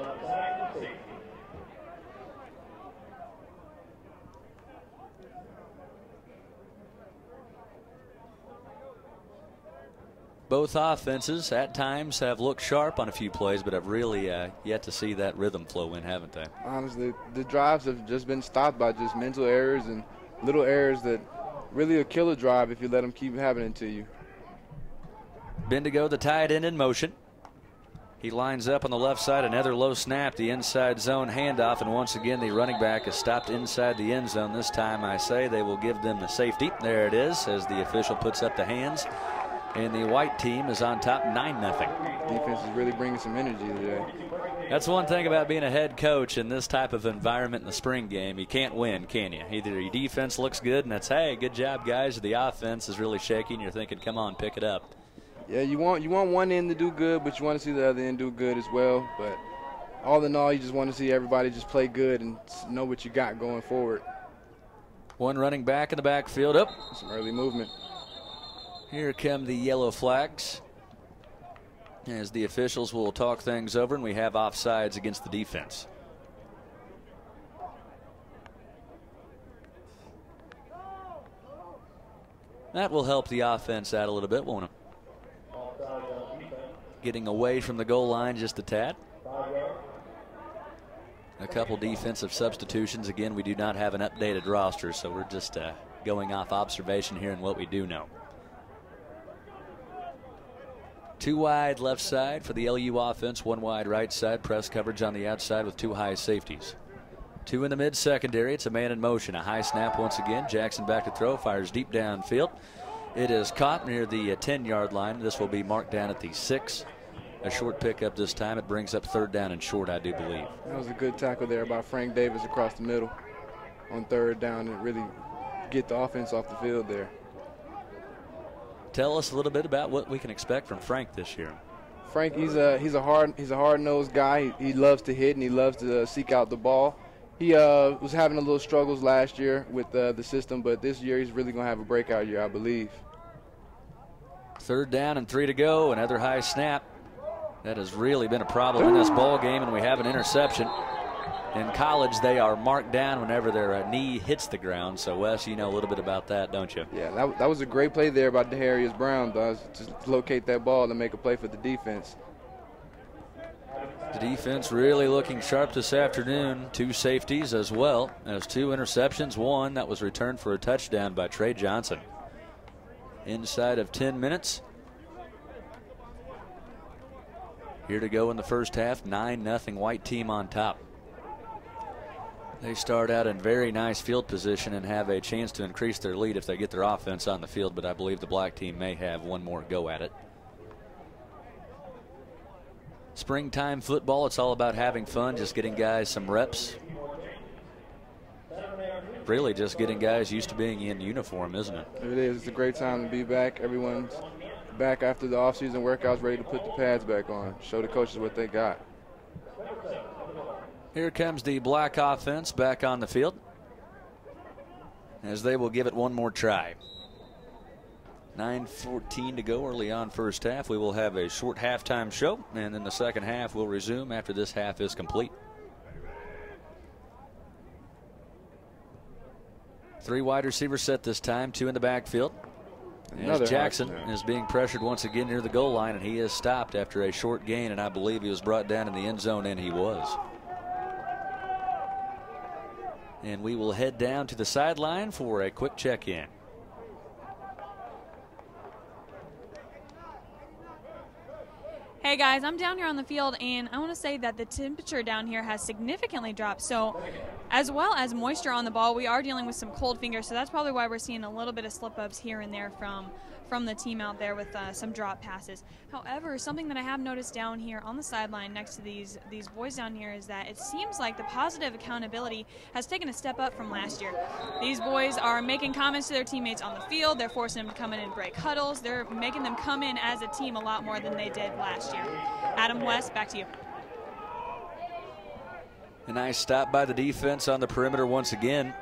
Both offenses at times have looked sharp on a few plays, but have really yet to see that rhythm flow in, haven't they? Honestly, the drives have just been stopped by just mental errors and little errors that really will kill a drive if you let them keep happening to you. Bendigo, the tight end in motion. He lines up on the left side, another low snap, the inside zone handoff, and once again the running back is stopped inside the end zone. This time I say they will give them the safety. There it is as the official puts up the hands. And the white team is on top 9-0. Defense is really bringing some energy today. That's one thing about being a head coach in this type of environment in the spring game. You can't win, can you? Either your defense looks good and that's, hey, good job, guys, or the offense is really shaky and you're thinking, come on, pick it up. Yeah, you want one end to do good, but you want to see the other end do good as well. But all in all, you just want to see everybody just play good and know what you got going forward. One running back in the backfield. Up. Some early movement. Here come the yellow flags as the officials will talk things over, and we have offsides against the defense. That will help the offense out a little bit, won't it? Getting away from the goal line just a tad. A couple defensive substitutions. Again, we do not have an updated roster, so we're just going off observation here and what we do know. 2 wide left side for the LU offense, 1 wide right side. Press coverage on the outside with 2 high safeties. 2 in the mid secondary. It's a man in motion. A high snap once again. Jackson back to throw. Fires deep downfield. It is caught near the 10-yard line. This will be marked down at the 6. A short pickup this time. It brings up 3rd down and short, I do believe. That was a good tackle there by Frank Davis across the middle on 3rd down and really get the offense off the field there. Tell us a little bit about what we can expect from Frank this year. Frank, he's a hard-nosed guy. He loves to hit and he loves to seek out the ball. He was having a little struggles last year with the system, but this year he's really going to have a breakout year, I believe. 3rd down and 3 to go. Another high snap. That has really been a problem in this ball game, and we have an interception. In college, they are marked down whenever their knee hits the ground. So, Wes, you know a little bit about that, don't you? Yeah, that was a great play there by Deharius Brown, to locate that ball and make a play for the defense. The defense really looking sharp this afternoon. 2 safeties as well as 2 interceptions. 1 that was returned for a touchdown by Trey Johnson. Inside of 10 minutes. Here to go in the first half. 9-0 white team on top. They start out in very nice field position and have a chance to increase their lead if they get their offense on the field, but I believe the black team may have one more go at it. Springtime football, it's all about having fun, just getting guys some reps. Really just getting guys used to being in uniform, isn't it? It is. It's a great time to be back. Everyone's back after the offseason workouts, ready to put the pads back on, show the coaches what they got. Here comes the black offense back on the field as they will give it one more try. 9:14 to go early on first half. We will have a short halftime show, and then the second half will resume after this half is complete. 3 wide receivers set this time, 2 in the backfield. As Jackson is being pressured once again near the goal line, and he is stopped after a short gain, and I believe he was brought down in the end zone, and he was. And we will head down to the sideline for a quick check-in. Hey guys, I'm down here on the field, and I want to say that the temperature down here has significantly dropped. So, as well as moisture on the ball, we are dealing with some cold fingers. So that's probably why we're seeing a little bit of slip-ups here and there from the team out there with some drop passes. However, something that I have noticed down here on the sideline next to these boys down here is that it seems like the positive accountability has taken a step up from last year. These boys are making comments to their teammates on the field. They're forcing them to come in and break huddles. They're making them come in as a team a lot more than they did last year. Adam West, back to you. A nice stop by the defense on the perimeter once again.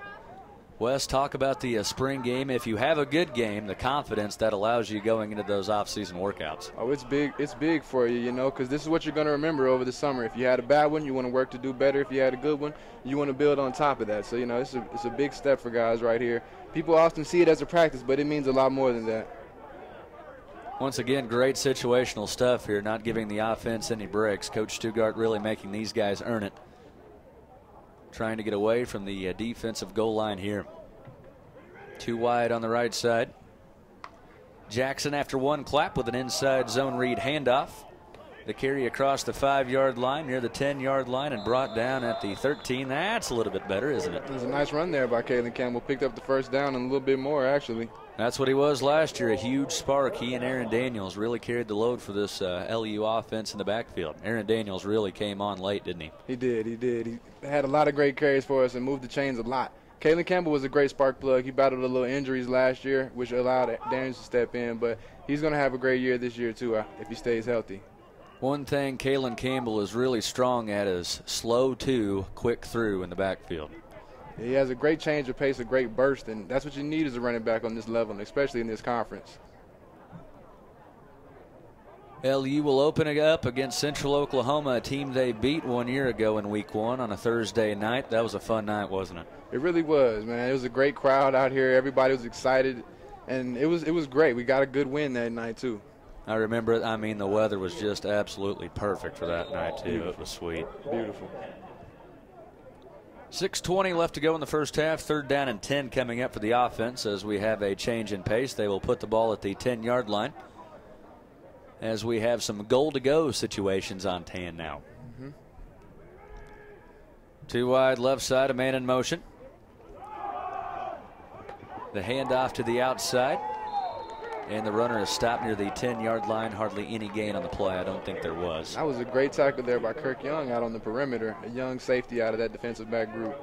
Wes, talk about the spring game. If you have a good game, the confidence that allows you going into those off-season workouts. Oh, it's big. It's big for you, you know, because this is what you're going to remember over the summer. If you had a bad one, you want to work to do better. If you had a good one, you want to build on top of that. So, you know, it's a big step for guys right here. People often see it as a practice, but it means a lot more than that. Once again, great situational stuff here, not giving the offense any breaks. Coach Stugart really making these guys earn it. Trying to get away from the defensive goal line here. 2 wide on the right side. Jackson after one clap with an inside zone read handoff. The carry across the 5-yard line near the 10-yard line and brought down at the 13. That's a little bit better, isn't it? There's a nice run there by Kalen Campbell. Picked up the first down and a little bit more, actually. That's what he was last year, a huge spark. He and Aaron Daniels really carried the load for this LU offense in the backfield. Aaron Daniels really came on late, didn't he? He did. He had a lot of great carries for us and moved the chains a lot. Kalen Campbell was a great spark plug. He battled a little injuries last year, which allowed Daniels to step in, but he's going to have a great year this year too if he stays healthy. One thing Kalen Campbell is really strong at is slow to, quick through in the backfield. He has a great change of pace, a great burst, and that's what you need as a running back on this level, and especially in this conference. LU will open it up against Central Oklahoma, a team they beat 1 year ago in Week 1 on a Thursday night. That was a fun night, wasn't it? It really was, man. It was a great crowd out here. Everybody was excited, and it was great. We got a good win that night, too. I remember it. I mean, the weather was just absolutely perfect for that night, too. Beautiful. It was sweet. Beautiful. 6:20 left to go in the first half. 3rd down and 10 coming up for the offense as we have a change in pace. They will put the ball at the 10-yard line as we have some goal-to-go situations on tan now. Mm-hmm. 2 wide left side, a man in motion. The handoff to the outside. And the runner is stopped near the 10-yard line. Hardly any gain on the play. I don't think there was. That was a great tackle there by Kirk Young out on the perimeter. A young safety out of that defensive back group.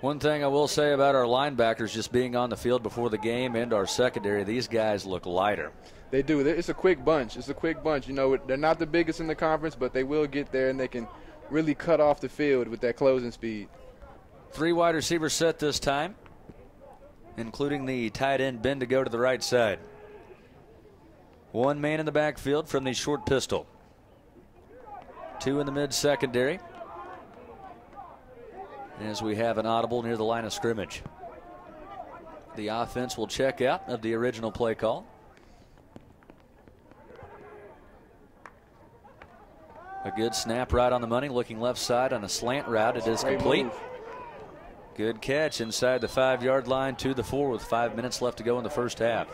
One thing I will say about our linebackers just being on the field before the game and our secondary, these guys look lighter. They do. It's a quick bunch. It's a quick bunch. You know, they're not the biggest in the conference, but they will get there, and they can really cut off the field with that closing speed. 3 wide receivers set this time, including the tight end Ben to go to the right side. 1 man in the backfield from the short pistol. 2 in the mid-secondary. As we have an audible near the line of scrimmage. The offense will check out of the original play call. A good snap right on the money, looking left side on a slant route. It is complete. Good catch inside the 5-yard line to the 4 with 5 minutes left to go in the first half.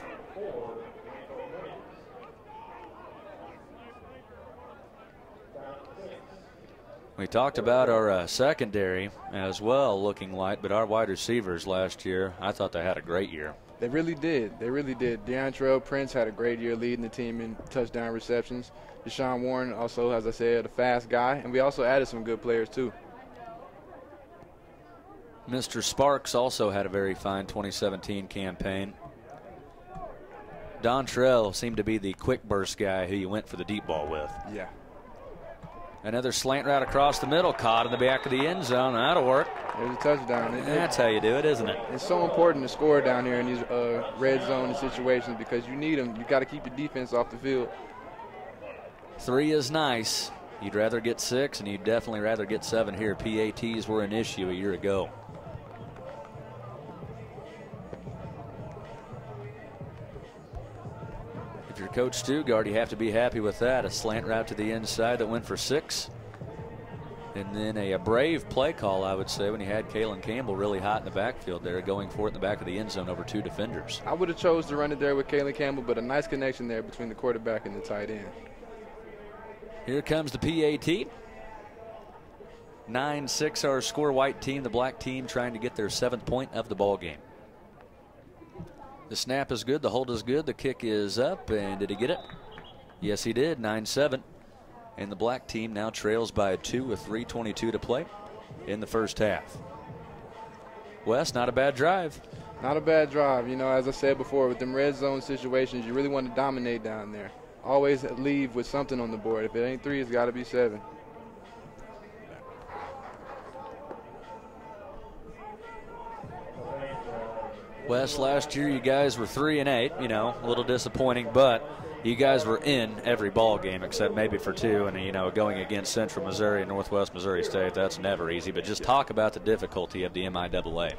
We talked about our secondary as well looking light, but our wide receivers last year, I thought they had a great year. They really did. They really did. DeAntrell Prince had a great year leading the team in touchdown receptions. Deshaun Warren also, as I said, a fast guy. And we also added some good players, too. Mr. Sparks also had a very fine 2017 campaign. Dontrell seemed to be the quick burst guy who you went for the deep ball with. Yeah. Another slant route across the middle, caught in the back of the end zone. That'll work. There's a touchdown. That's how you do it, isn't it? It's so important to score down here in these red zone situations because you need them. You got to keep your defense off the field. 3 is nice. You'd rather get 6, and you'd definitely rather get 7 here. PATs were an issue a year ago. If you're Coach Stugard, you have to be happy with that. A slant route to the inside that went for 6. And then a brave play call, I would say, when you had Kalen Campbell really hot in the backfield there, going for it in the back of the end zone over 2 defenders. I would have chose to run it there with Kalen Campbell, but a nice connection there between the quarterback and the tight end. Here comes the PAT. 9-6 our score. White team, the black team trying to get their 7th point of the ball game. The snap is good. The hold is good. The kick is up. And did he get it? Yes, he did. 9-7. And the black team now trails by 2 with 3:22 to play in the first half. Wes, not a bad drive. Not a bad drive. You know, as I said before, with them red zone situations, you really want to dominate down there. Always leave with something on the board. If it ain't 3, it's got to be 7. Wes, last year you guys were 3-8. You know, a little disappointing, but you guys were in every ball game except maybe for 2. And, you know, going against Central Missouri and Northwest Missouri State, that's never easy. But just talk about the difficulty of the MIAA.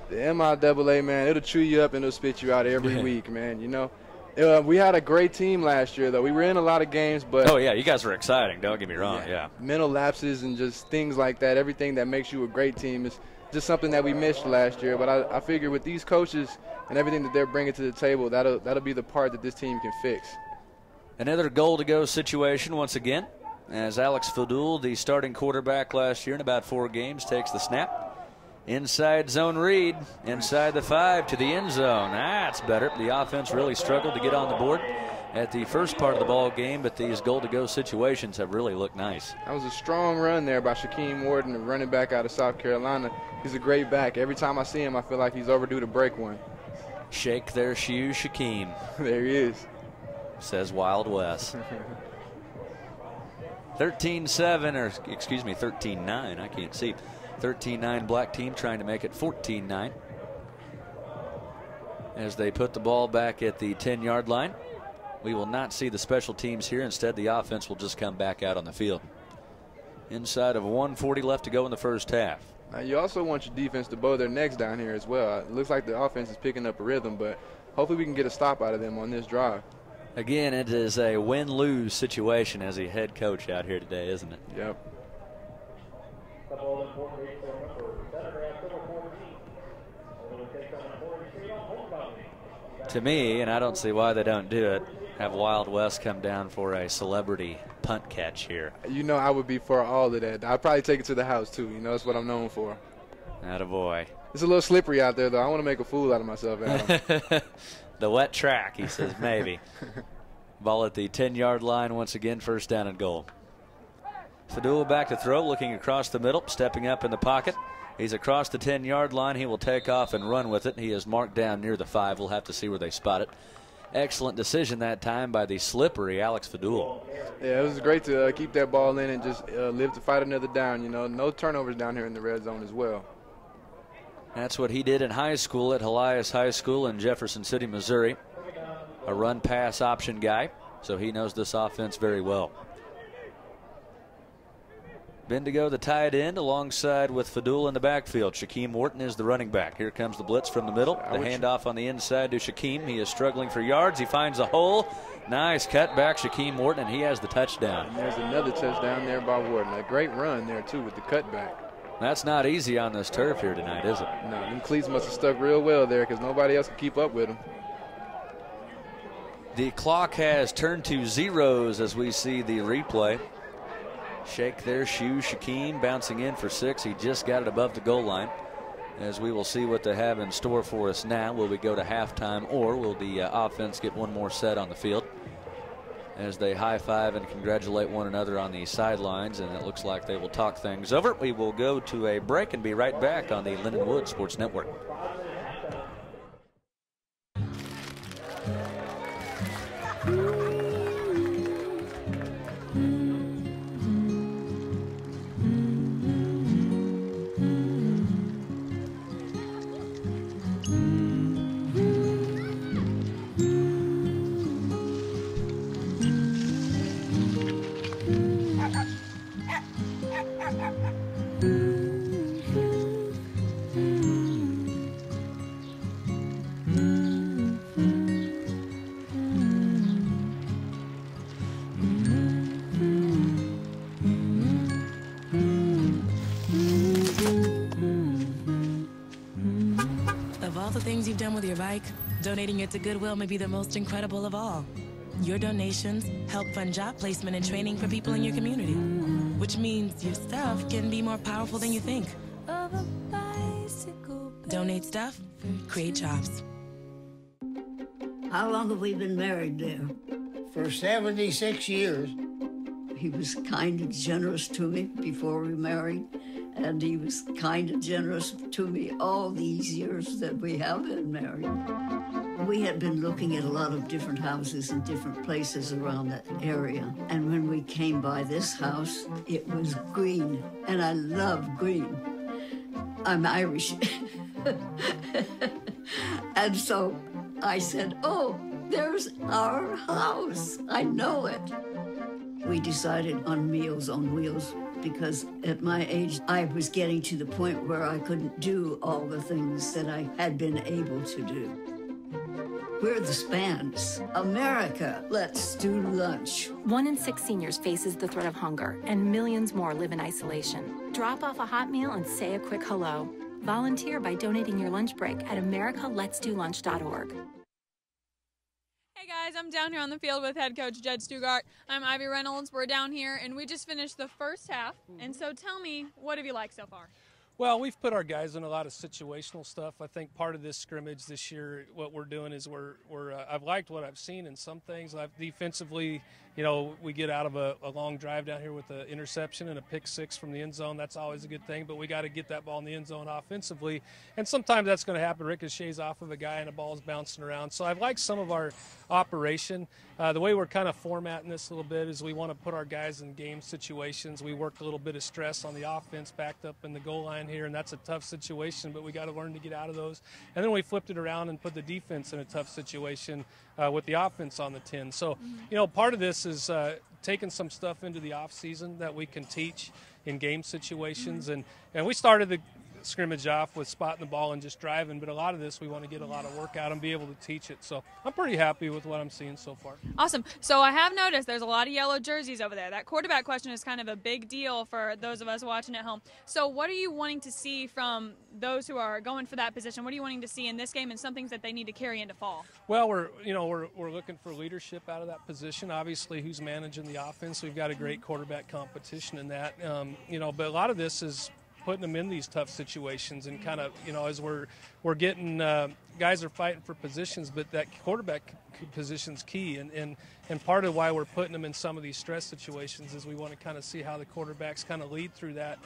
The MIAA, man, it'll chew you up and it'll spit you out every week, man. You know, we had a great team last year, though. We were in a lot of games, but oh yeah, you guys were exciting. Don't get me wrong. Yeah. Mental lapses and just things like that. Everything that makes you a great team is just something that we missed last year. But I figure with these coaches and everything that they're bringing to the table, that'll be the part that this team can fix. Another goal-to-go situation once again, as Alex Fadul, the starting quarterback last year in about 4 games, takes the snap. Inside zone read, inside the 5 to the end zone. That's better. The offense really struggled to get on the board at the first part of the ball game, but these goal-to-go situations have really looked nice. That was a strong run there by Shaquem Warden, the running back out of South Carolina. He's a great back. Every time I see him, I feel like he's overdue to break one. Shake their shoes, Shaquem. There he is. Says Wild West. 13-7, or excuse me, 13-9. I can't see. 13-9 black team trying to make it 14-9 as they put the ball back at the 10-yard line. We will not see the special teams here. Instead, the offense will just come back out on the field. Inside of 1:40 left to go in the first half. Now, you also want your defense to bow their necks down here as well. It looks like the offense is picking up a rhythm, but hopefully we can get a stop out of them on this drive. Again, it is a win-lose situation as a head coach out here today, isn't it? Yep. To me, and I don't see why they don't do it, have Wild West come down for a celebrity punt catch here. You know I would be for all of that. I'd probably take it to the house, too. You know, that's what I'm known for. Attaboy. It's a little slippery out there, though. I want to make a fool out of myself, Adam. The wet track, he says, maybe. Ball at the 10-yard line once again, first down and goal. Fadul back to throw, looking across the middle, stepping up in the pocket. He's across the 10-yard line. He will take off and run with it. He is marked down near the 5. We'll have to see where they spot it. Excellent decision that time by the slippery Alex Fadul. Yeah, it was great to keep that ball in and just live to fight another down. You know, no turnovers down here in the red zone as well. That's what he did in high school at Helias High School in Jefferson City, Missouri. A run-pass option guy, so he knows this offense very well. Bendigo, the tight end, alongside with Fadul in the backfield. Shaquem Wharton is the running back. Here comes the blitz from the middle. The handoff on the inside to Shaquem. He is struggling for yards. He finds a hole. Nice cutback, Shaquem Wharton, and he has the touchdown. And there's another touchdown there by Wharton. A great run there, too, with the cutback. That's not easy on this turf here tonight, is it? No, them cleats must have stuck real well there because nobody else can keep up with them. The clock has turned to zeros as we see the replay. Shake their shoe. Shaquem bouncing in for 6. He just got it above the goal line. As we will see what they have in store for us now. Will we go to halftime, or will the offense get one more set on the field? As they high-five and congratulate one another on the sidelines, and it looks like they will talk things over. We will go to a break and be right back on the Lindenwood Sports Network. You've done with your bike, donating it to Goodwill may be the most incredible of all. Your donations help fund job placement and training for people in your community, which means your stuff can be more powerful than you think. Donate stuff, create jobs. How long have we been married there? For 76 years. He was kind and generous to me before we married, and he was kind and generous to me all these years that we have been married. We had been looking at a lot of different houses in different places around that area, and when we came by this house, it was green, and I love green. I'm Irish. And so I said, oh, there's our house. I know it. We decided on Meals on Wheels because at my age, I was getting to the point where I couldn't do all the things that I had been able to do. We're the Spans. America, let's do lunch. 1 in 6 seniors faces the threat of hunger, and millions more live in isolation. Drop off a hot meal and say a quick hello. Volunteer by donating your lunch break at americaletsdolunch.org. Hey guys, I'm down here on the field with head coach Jed Stugart. I'm Ivy Reynolds. We're down here, and we just finished the first half. And so tell me, what have you liked so far? Well, we've put our guys in a lot of situational stuff. I think part of this scrimmage this year, what we're doing is I've liked what I've seen in some things. Defensively, we get out of a long drive down here with an interception and a pick six from the end zone. That's always a good thing, but we got to get that ball in the end zone offensively. And sometimes that's going to happen. Ricochets off of a guy and the ball's bouncing around. So I've liked some of our operation. The way we're kind of formatting this a little bit is we want to put our guys in game situations. We work a little bit of stress on the offense backed up in the goal line here, and that's a tough situation, but we got to learn to get out of those. And then we flipped it around and put the defense in a tough situation with the offense on the 10. So, part of this is taking some stuff into the off season that we can teach in game situations. And we started the scrimmage off with spotting the ball and just driving, but a lot of this we want to get a lot of work out and be able to teach it. So I'm pretty happy with what I'm seeing so far. Awesome. So I have noticed there's a lot of yellow jerseys over there. That quarterback question is kind of a big deal for those of us watching at home. So what are you wanting to see from those who are going for that position? What are you wanting to see in this game and some things that they need to carry into fall? Well, we're looking for leadership out of that position. Obviously, who's managing the offense? We've got a great quarterback competition in that. But a lot of this is putting them in these tough situations and kind of, as we're getting guys are fighting for positions, but that quarterback position's key. And part of why we're putting them in some of these stress situations is we want to kind of see how the quarterbacks kind of lead through that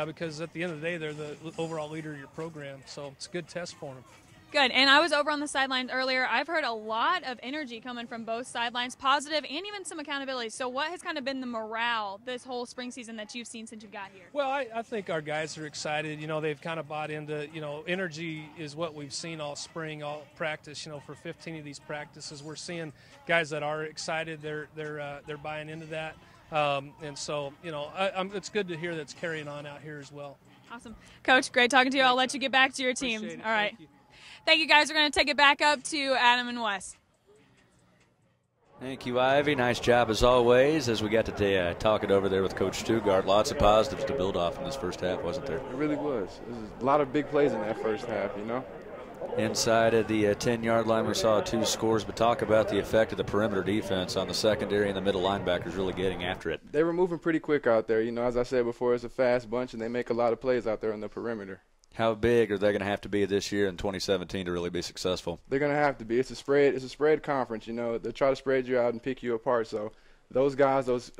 because at the end of the day, they're the overall leader of your program. So it's a good test for them. Good. And I was over on the sidelines earlier. I've heard a lot of energy coming from both sidelines, positive and even some accountability. So what has kind of been the morale this whole spring season that you've seen since you got here? Well, I think our guys are excited. They've kind of bought into, energy is what we've seen all spring, all practice. For 15 of these practices, we're seeing guys that are excited. They're buying into that. And so, it's good to hear that's carrying on out here as well. Awesome. Coach, great talking to you. I'll let you get back to your team. All right. Thank you, guys. We're going to take it back up to Adam and Wes. Thank you, Ivy. Nice job as always. As we got to talk it over there with Coach Stugart, lots of positives to build off in this first half, wasn't there? It really was. There was a lot of big plays in that first half, Inside of the 10-yard line, we saw 2 scores, but talk about the effect of the perimeter defense on the secondary and the middle linebackers really getting after it. They were moving pretty quick out there. As I said before, it's a fast bunch, and they make a lot of plays out there on the perimeter. How big are they going to have to be this year in 2017 to really be successful? They're going to have to be. It's a spread conference. They try to spread you out and pick you apart. So those guys, those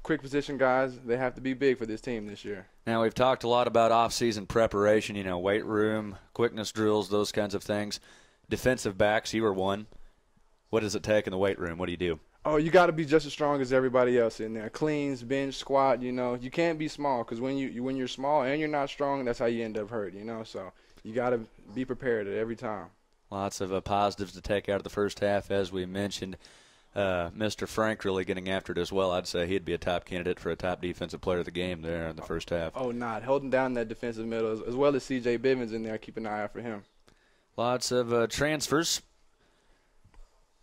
quick position guys, they have to be big for this team this year. Now, we've talked a lot about off-season preparation, weight room, quickness drills, those kinds of things. Defensive backs, you were one. What does it take in the weight room? What do you do? Oh, you got to be just as strong as everybody else in there. Cleans, bench, squat, You can't be small because when you're small and you're not strong, that's how you end up hurt, So you got to be prepared at every time. Lots of positives to take out of the first half, as we mentioned. Mr. Frank really getting after it as well. I'd say he'd be a top candidate for a top defensive player of the game there in the first half. Oh, not. Holding down that defensive middle as well as C.J. Bivens in there. Keep an eye out for him. Lots of transfers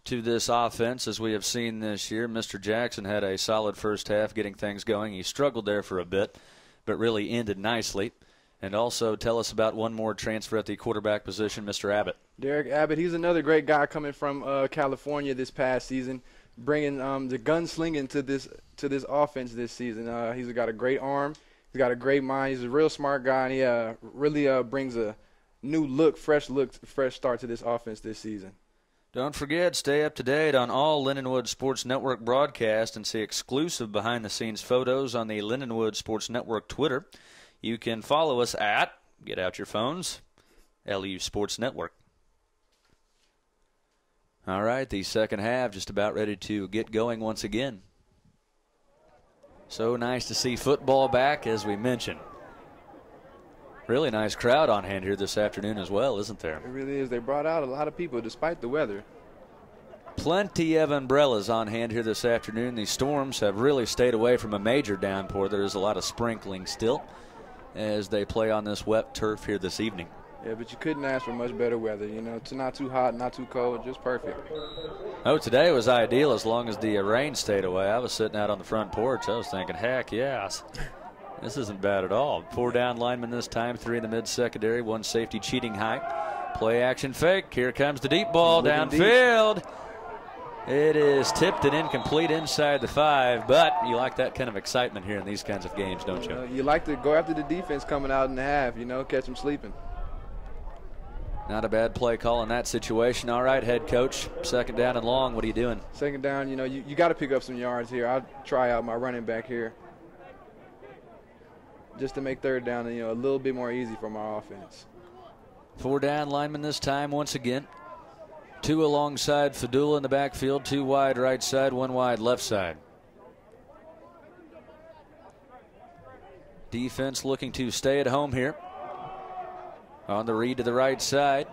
to this offense, as we have seen this year. Mr. Jackson had a solid first half getting things going. He struggled there for a bit, but really ended nicely. And also tell us about one more transfer at the quarterback position, Mr. Abbott. Derek Abbott, he's another great guy coming from California this past season, bringing the gunslinging to this offense this season. He's got a great arm. He's got a great mind. He's a real smart guy, and he really brings a new fresh start to this offense this season. Don't forget, stay up to date on all Lindenwood Sports Network broadcasts and see exclusive behind-the-scenes photos on the Lindenwood Sports Network Twitter. You can follow us at, get out your phones, LU Sports Network. All right, the second half just about ready to get going once again. So nice to see football back, as we mentioned. Really nice crowd on hand here this afternoon as well, isn't there? It really is. They brought out a lot of people despite the weather. Plenty of umbrellas on hand here this afternoon. These storms have really stayed away from a major downpour. There is a lot of sprinkling still as they play on this wet turf here this evening. Yeah, but you couldn't ask for much better weather. It's not too hot, not too cold, just perfect. Oh, today was ideal as long as the rain stayed away. I was sitting out on the front porch. I was thinking, heck yes. This isn't bad at all. 4 down linemen this time, 3 in the mid-secondary, 1 safety cheating high. Play action fake. Here comes the deep ball downfield. It is tipped and incomplete inside the 5, but you like that kind of excitement here in these kinds of games, don't you? You like to go after the defense coming out in the half, catch them sleeping. Not a bad play call in that situation. All right, head coach, 2nd down and long. What are you doing? 2nd down, you got to pick up some yards here. I'll try out my running back here just to make 3rd down a little bit more easy for my offense. 4 down linemen this time once again. 2 alongside Fadula in the backfield, 2 wide right side, 1 wide left side. Defense looking to stay at home here. On the read to the right side.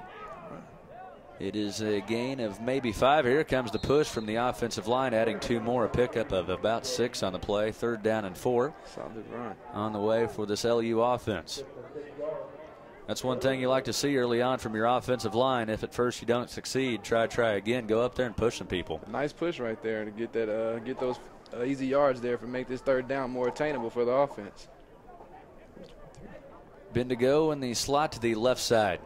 It is a gain of maybe 5. Here comes the push from the offensive line, adding 2 more, a pickup of about 6 on the play. 3rd down and 4. Solid run. On the way for this LU offense. That's one thing you like to see early on from your offensive line. If at first you don't succeed, try again. Go up there and push some people. A nice push right there to get that, get those easy yards there for make this 3rd down more attainable for the offense. Bendigo in the slot to the left side.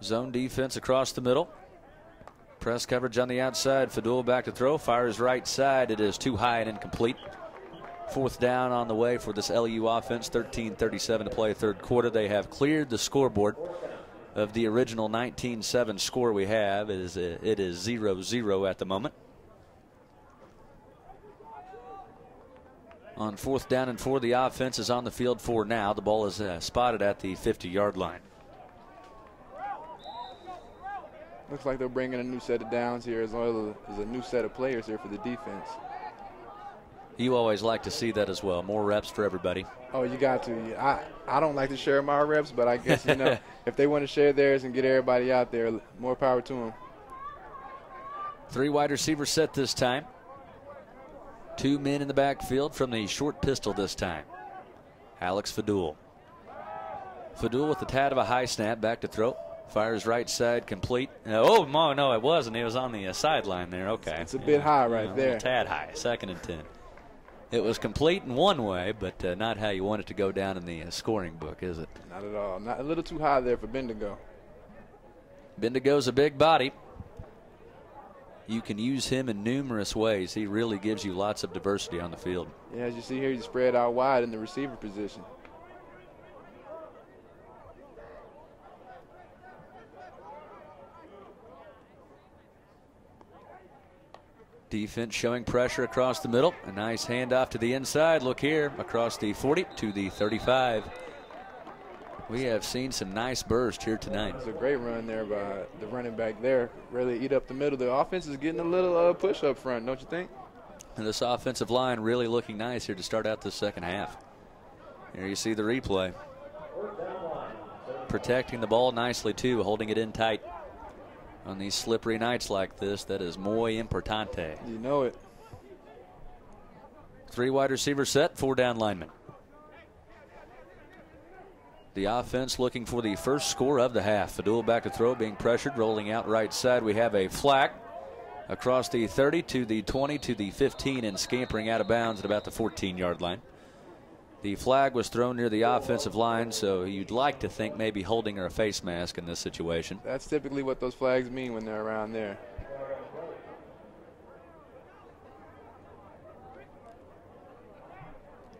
Zone defense across the middle. Press coverage on the outside. Fadul back to throw. Fires right side. It is too high and incomplete. 4th down on the way for this LU offense. 13:37 to play 3rd quarter. They have cleared the scoreboard of the original 19-7 score we have. It is 0-0 at the moment. On 4th down and 4, the offense is on the field for now. The ball is spotted at the 50-yard line. Looks like they're bringing a new set of downs here as well as a new set of players here for the defense. You always like to see that as well. More reps for everybody. Oh, you got to. I don't like to share my reps, but I guess, if they want to share theirs and get everybody out there, more power to them. 3 wide receiver set this time. 2 men in the backfield from the short pistol this time. Alex Fadul. Fadul with the tad of a high snap, back to throw. Fires right side, complete. Oh, no, it wasn't. It was on the sideline there. Okay. It's a bit high right there. A tad high, 2nd and 10. It was complete in one way, but not how you want it to go down in the scoring book, is it? Not at all. Not a little too high there for Bendigo. Bendigo's a big body. You can use him in numerous ways. He really gives you lots of diversity on the field. Yeah, as you see here, he's spread out wide in the receiver position. Defense showing pressure across the middle. A nice handoff to the inside. Look here, across the 40 to the 35. We have seen some nice burst here tonight. It's a great run there by the running back there. Really eat up the middle. The offense is getting a little push up front, don't you think? And this offensive line really looking nice here to start out the 2nd half. Here you see the replay. Protecting the ball nicely too, holding it in tight. On these slippery nights like this, that is muy importante. You know it. 3 wide receiver set, 4 down linemen. The offense looking for the first score of the half. Fadul back to throw, being pressured, rolling out right side. We have a flag across the 30 to the 20 to the 15 and scampering out of bounds at about the 14-yard line. The flag was thrown near the offensive line, so you'd like to think maybe holding or a face mask in this situation. That's typically what those flags mean when they're around there.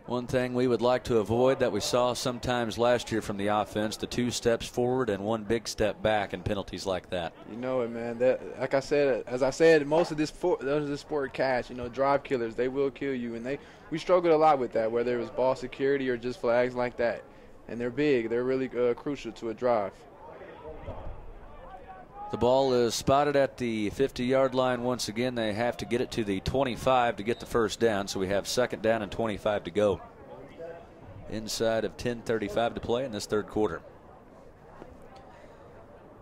One thing we would like to avoid that we saw sometimes last year from the offense, the 2 steps forward and 1 big step back and penalties like that. You know it, man. That, like I said, as I said, most of this sport cash, drive killers, they will kill you. And we struggled a lot with that, whether it was ball security or just flags like that. And they're big. They're really crucial to a drive. The ball is spotted at the 50-yard line once again. They have to get it to the 25 to get the first down, so we have 2nd down and 25 to go. Inside of 10:35 to play in this 3rd quarter.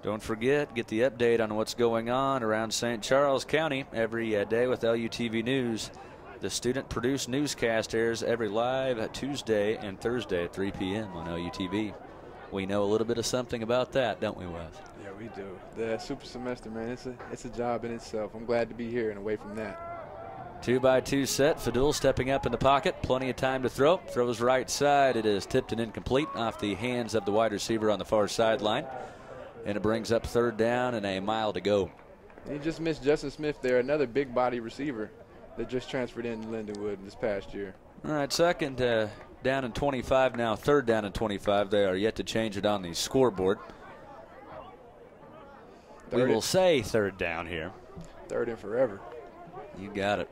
Don't forget, get the update on what's going on around St. Charles County every day with LUTV News. The student-produced newscast airs every live Tuesday and Thursday at 3 p.m. on LUTV. We know a little bit of something about that, don't we, Wes? Yeah, we do. The super semester, man, it's a job in itself. I'm glad to be here and away from that. 2-by-2 set. Fadul stepping up in the pocket. Plenty of time to throw. Throws right side. It is tipped and incomplete off the hands of the wide receiver on the far sideline. And it brings up 3rd down and a mile to go. He just missed Justin Smith there, another big body receiver that just transferred into Lindenwood this past year. All right, 2nd down and 25 now, 3rd down and 25. They are yet to change it on the scoreboard. We will say 3rd down here. 3rd and forever. You got it.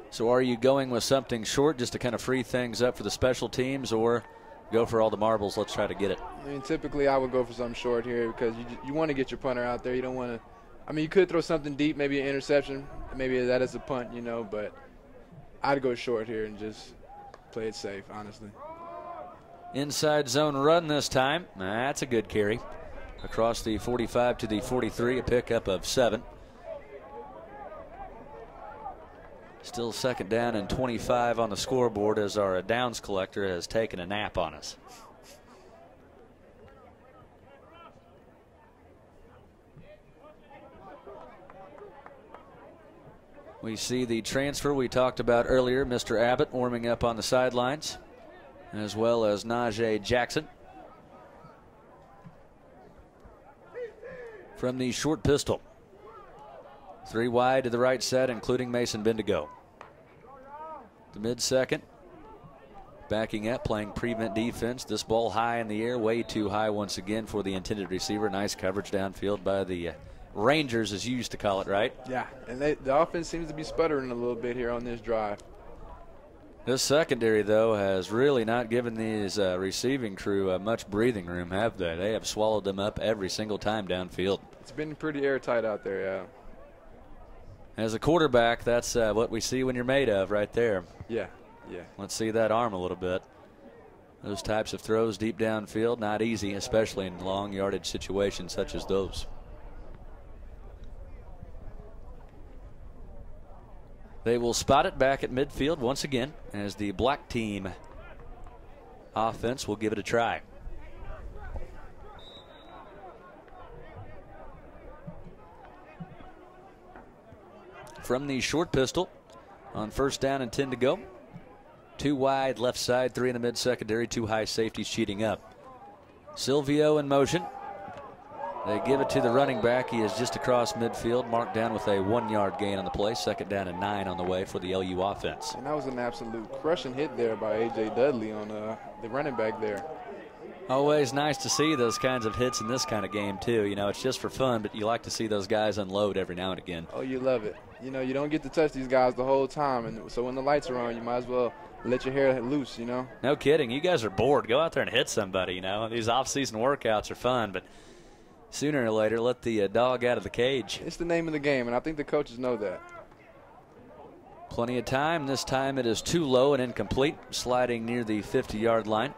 So are you going with something short just to kind of free things up for the special teams, or go for all the marbles? Let's try to get it. I mean, typically I would go for something short here because you want to get your punter out there. You don't want to. I mean, you could throw something deep, maybe an interception, maybe that is a punt, you know, but I'd go short here and just play it safe, honestly. Inside zone run this time. That's a good carry. Across the 45 to the 43, a pickup of 7. Still 2nd down and 25 on the scoreboard as our downs collector has taken a nap on us. We see the transfer we talked about earlier, Mr. Abbott warming up on the sidelines, as well as Najee Jackson. From the short pistol. 3 wide to the right side, including Mason Bendigo. The mid-second. Backing up, playing prevent defense. This ball high in the air, way too high once again for the intended receiver. Nice coverage downfield by the Rangers, as you used to call it, right? Yeah, and the offense seems to be sputtering a little bit here on this drive. This secondary, though, has really not given these receiving crew much breathing room, have they? They have swallowed them up every single time downfield. It's been pretty airtight out there, yeah. As a quarterback, that's what we see when you're made of right there. Yeah, yeah. Let's see that arm a little bit. Those types of throws deep downfield, not easy, especially in long yardage situations such as those. They will spot it back at midfield once again as the black team offense will give it a try. From the short pistol on 1st down and 10 to go. 2 wide left side, 3 in the mid secondary, 2 high safeties cheating up. Silvio in motion. They give it to the running back. He is just across midfield, marked down with a 1-yard gain on the play. 2nd down and 9 on the way for the LU offense. And that was an absolute crushing hit there by A.J. Dudley on the running back there. Always nice to see those kinds of hits in this kind of game, too. You know, it's just for fun, but you like to see those guys unload every now and again. Oh, you love it. You know, you don't get to touch these guys the whole time, and so when the lights are on, you might as well let your hair loose, you know. No kidding. You guys are bored. Go out there and hit somebody, you know. These off-season workouts are fun, but sooner or later, let the dog out of the cage. It's the name of the game, and I think the coaches know that. Plenty of time. This time it is too low and incomplete, sliding near the 50-yard line.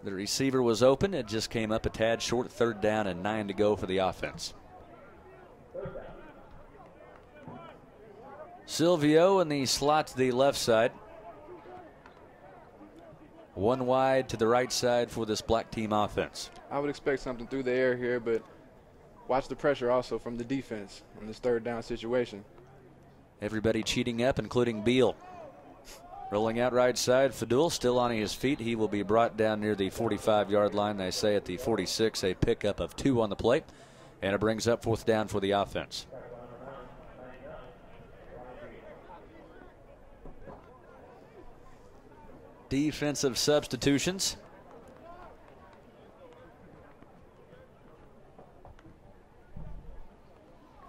The receiver was open. It just came up a tad short. 3rd down and 9 to go for the offense. Silvio in the slot to the left side. 1 wide to the right side for this black team offense. I would expect something through the air here, but watch the pressure also from the defense in this 3rd down situation. Everybody cheating up, including Beal. Rolling out right side, Fadul still on his feet. He will be brought down near the 45-yard line. They say at the 46, a pickup of 2 on the play. And it brings up 4th down for the offense. Defensive substitutions.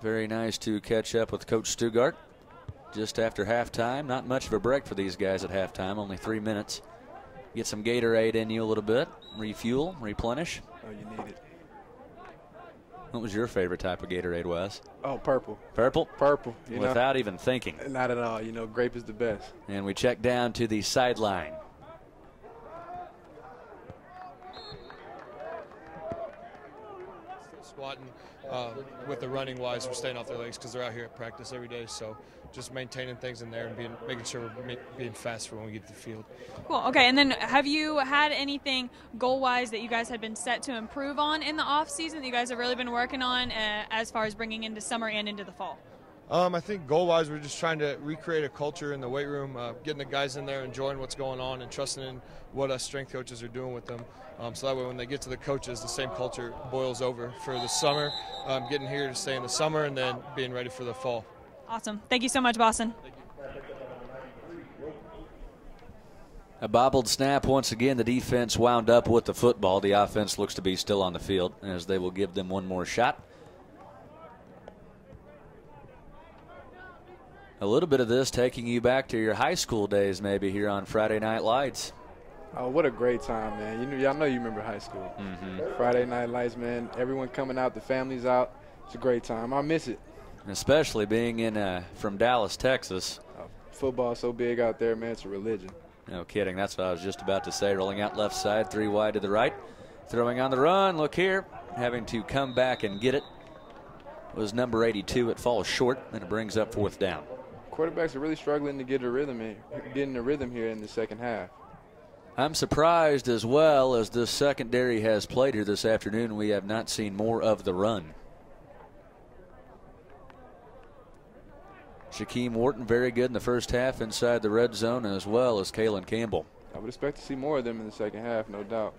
Very nice to catch up with Coach Stugart just after halftime. Not much of a break for these guys at halftime, only 3 minutes. Get some Gatorade in you a little bit, refuel, replenish. Oh, you need it. What was your favorite type of Gatorade, Wes? Oh, purple. Purple? Purple. Without even thinking. Not at all. You know, grape is the best. And we check down to the sideline. Squatting with the running wise, we're staying off their legs because they're out here at practice every day. So just maintaining things in there and making sure we're being faster when we get to the field. Cool. Okay, and then have you had anything goal-wise that you guys had been set to improve on in the off season that you guys have really been working on as far as bringing into summer and into the fall? I think goal-wise, we're just trying to recreate a culture in the weight room, getting the guys in there, enjoying what's going on, and trusting in what us strength coaches are doing with them. So that way when they get to the coaches, the same culture boils over for the summer, getting here to stay in the summer, and then being ready for the fall. Awesome. Thank you so much, Boston. A bobbled snap once again. The defense wound up with the football. The offense looks to be still on the field as they will give them one more shot. A little bit of this taking you back to your high school days maybe here on Friday Night Lights. Oh, what a great time, man. Y'all know you remember high school. Friday Night Lights, man. Everyone coming out, the family's out. It's a great time. I miss it. Especially being in from Dallas, Texas. Football's so big out there, man. It's a religion. No kidding. That's what I was just about to say. Rolling out left side, 3 wide to the right. Throwing on the run. Look here. Having to come back and get it was number 82. It falls short, and it brings up 4th down. Quarterbacks are really struggling to get a rhythm here in the second half. I'm surprised as well as this secondary has played here this afternoon. We have not seen more of the run. Shaquem Wharton very good in the first half inside the red zone, as well as Kalen Campbell. I would expect to see more of them in the second half, no doubt.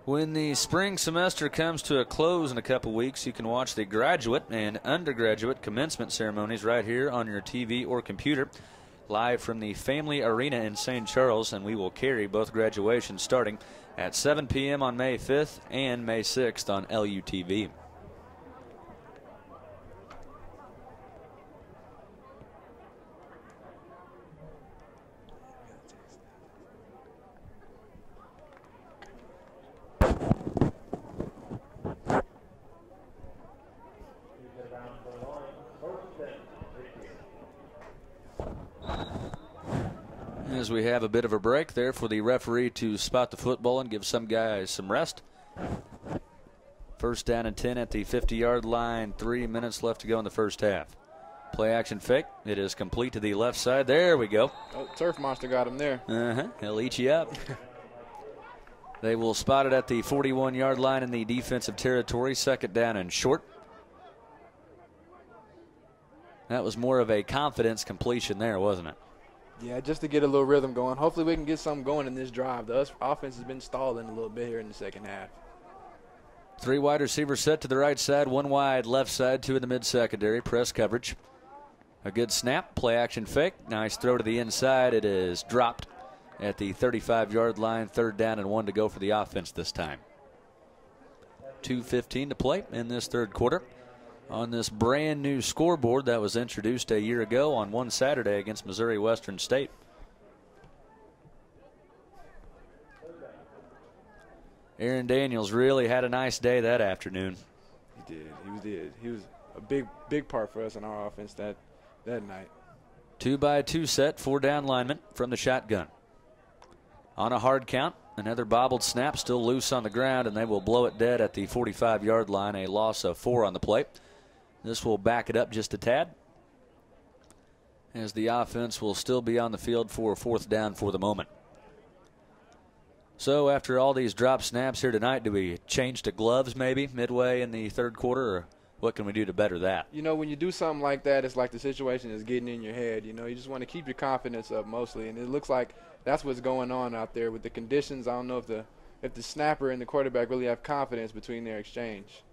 When the spring semester comes to a close in a couple weeks, you can watch the graduate and undergraduate commencement ceremonies right here on your TV or computer, live from the Family Arena in St. Charles, and we will carry both graduations starting at 7 p.m. on May 5th and May 6th on LUTV. As we have a bit of a break there for the referee to spot the football and give some guys some rest. 1st down and 10 at the 50-yard line. 3 minutes left to go in the first half. Play action fake. It is complete to the left side. There we go. Oh, Turf Monster got him there. He'll eat you up. They will spot it at the 41-yard line in the defensive territory. 2nd down and short. That was more of a confidence completion there, wasn't it? Yeah, just to get a little rhythm going. Hopefully we can get something going in this drive. The offense has been stalling a little bit here in the second half. 3 wide receivers set to the right side, 1 wide left side, 2 in the mid-secondary. Press coverage. A good snap, play action fake. Nice throw to the inside. It is dropped at the 35-yard line. 3rd down and 1 to go for the offense this time. 2:15 to play in this 3rd quarter. On this brand new scoreboard that was introduced a year ago on one Saturday against Missouri Western State. Aaron Daniels really had a nice day that afternoon. He did. He was a big part for us in our offense that night. 2-by-2 set, 4 down linemen from the shotgun. On a hard count, another bobbled snap, still loose on the ground, and they will blow it dead at the 45-yard line. A loss of 4 on the play. This will back it up just a tad, as the offense will still be on the field for a 4th down for the moment. So after all these drop snaps here tonight, do we change to gloves maybe midway in the 3rd quarter, or what can we do to better that? You know, when you do something like that, it's like the situation is getting in your head. You know, you just want to keep your confidence up mostly, and it looks like that's what's going on out there with the conditions. I don't know if the snapper and the quarterback really have confidence between their exchange.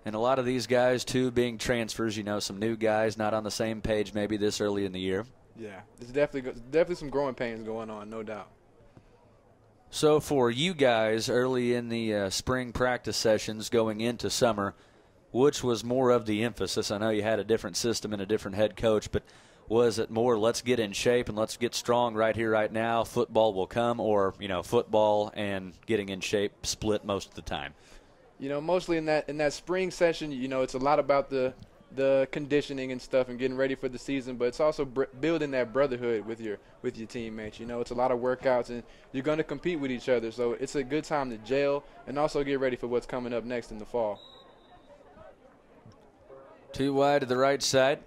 And a lot of these guys, too, being transfers, you know, some new guys not on the same page maybe this early in the year. Yeah, there's definitely some growing pains going on, no doubt. So for you guys early in the spring practice sessions going into summer, which was more of the emphasis? I know you had a different system and a different head coach, but was it more let's get in shape and let's get strong right here, right now, football will come, or, you know, football and getting in shape split most of the time? You know, mostly in that spring session, you know, it's a lot about the conditioning and stuff and getting ready for the season, but it's also building that brotherhood with your teammates. You know, it's a lot of workouts, and you're going to compete with each other, so it's a good time to gel and also get ready for what's coming up next in the fall. 2 wide to the right side.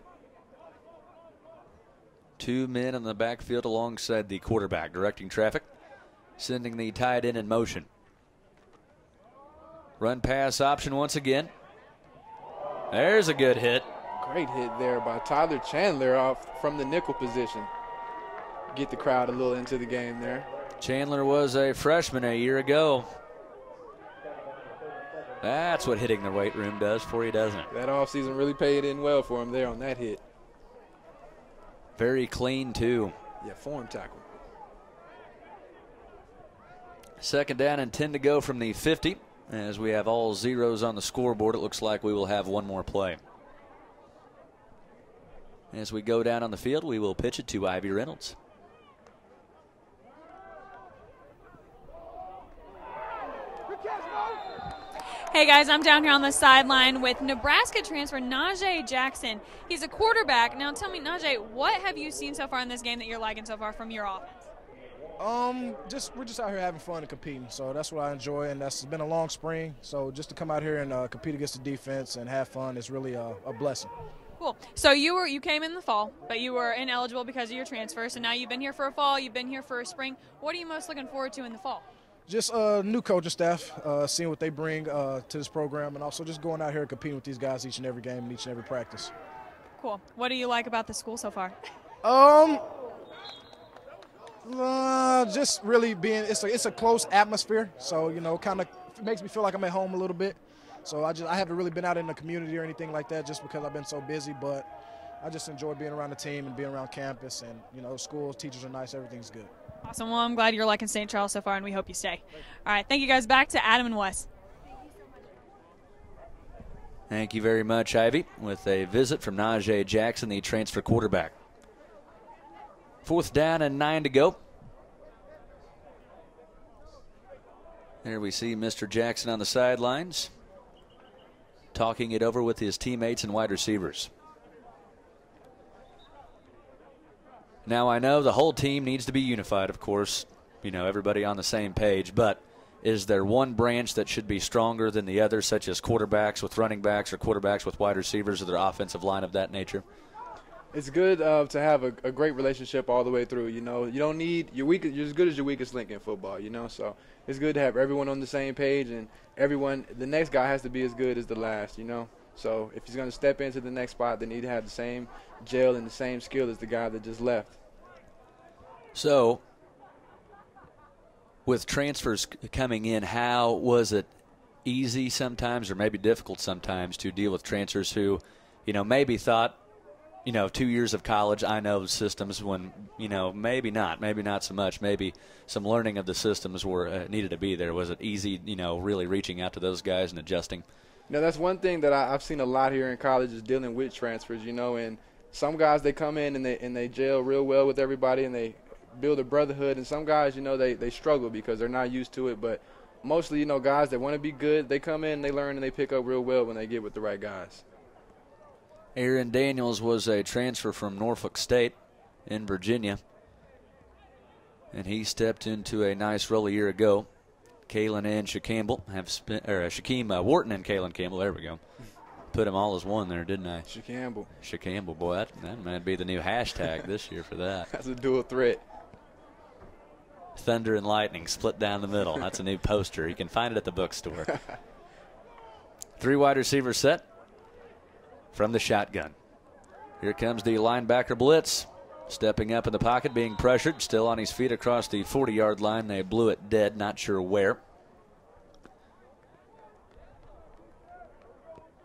2 men in the backfield alongside the quarterback, directing traffic, sending the tight end in motion. Run pass option once again. There's a good hit. Great hit there by Tyler Chandler off from the nickel position. Get the crowd a little into the game there. Chandler was a freshman a year ago. That's what hitting the weight room does for you, doesn't it? That offseason really paid in well for him there on that hit. Very clean, too. Yeah, form tackle. 2nd down and 10 to go from the 50. As we have all zeros on the scoreboard, it looks like we will have one more play. As we go down on the field, we will pitch it to Ivy Reynolds. Hey guys, I'm down here on the sideline with Nebraska transfer Najee Jackson. He's a quarterback. Now tell me, Najee, what have you seen so far in this game that you're liking so far from your offense? We're just out here having fun and competing, so that's what I enjoy, and it's been a long spring, so just to come out here and compete against the defense and have fun is really a blessing. Cool. So you came in the fall, but you were ineligible because of your transfer, so now you've been here for a fall, you've been here for a spring. What are you most looking forward to in the fall? Just new coaching staff, seeing what they bring to this program, and also just going out here and competing with these guys each and every game and each and every practice. Cool. What do you like about the school so far? Just really being it's a close atmosphere, so kind of makes me feel like I'm at home a little bit. So I haven't really been out in the community or anything like that, just because I've been so busy. But I just enjoy being around the team and being around campus, and school teachers are nice, everything's good. Awesome. Well, I'm glad you're liking St. Charles so far, and we hope you stay. All right. Thank you guys. Back to Adam and Wes. Thank you very much, Ivy, with a visit from Najee Jackson, the transfer quarterback. 4th down and 9 to go. There we see Mr. Jackson on the sidelines, talking it over with his teammates and wide receivers. Now, I know the whole team needs to be unified, of course, everybody on the same page, but is there one branch that should be stronger than the other, such as quarterbacks with running backs or quarterbacks with wide receivers or their offensive line of that nature? It's good to have a great relationship all the way through. You don't need you're as good as your weakest link in football. So it's good to have everyone on the same page, and the next guy has to be as good as the last. So if he's going to step into the next spot, they need to have the same gel and the same skill as the guy that just left. So with transfers coming in, how was it easy sometimes or maybe difficult sometimes to deal with transfers who, maybe thought, 2 years of college, I know the systems, when, maybe not so much. Maybe some learning of the systems were needed to be there. Was it easy, really reaching out to those guys and adjusting? That's one thing that I've seen a lot here in college is dealing with transfers, and some guys, they come in and they gel real well with everybody and they build a brotherhood, and some guys, they struggle because they're not used to it. But mostly, guys that want to be good, they come in, they learn, and they pick up real well when they get with the right guys. Aaron Daniels was a transfer from Norfolk State in Virginia, and he stepped into a nice role a year ago. Kalen and Shaquem Wharton and Kalen Campbell, there we go. Put them all as one there, didn't I? Shaquem, boy, that might be the new hashtag this year for that. That's a dual threat. Thunder and lightning split down the middle. That's a new poster. You can find it at the bookstore. 3 wide receivers set from the shotgun. Here comes the linebacker blitz. Stepping up in the pocket, being pressured, still on his feet across the 40-yard line. They blew it dead, not sure where.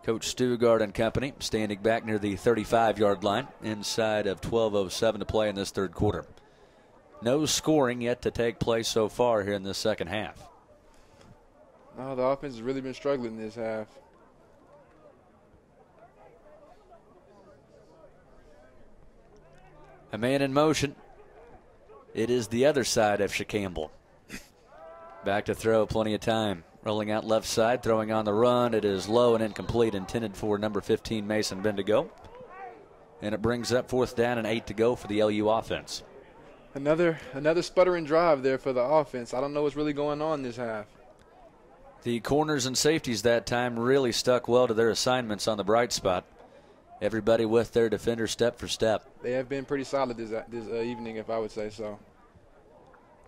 Coach Stugard and company standing back near the 35-yard line, inside of 12:07 to play in this third quarter. No scoring yet to take place so far here in this second half. No, the offense has really been struggling this half. A man in motion. It is the other side of Shaquem. Back to throw, plenty of time. Rolling out left side, throwing on the run. It is low and incomplete, intended for number 15, Mason Bendigo. And it brings up 4th down and 8 to go for the LU offense. Another sputtering drive there for the offense. I don't know what's really going on this half. The corners and safeties that time really stuck well to their assignments on the bright spot. Everybody with their defender step for step. They have been pretty solid this evening, if I would say so.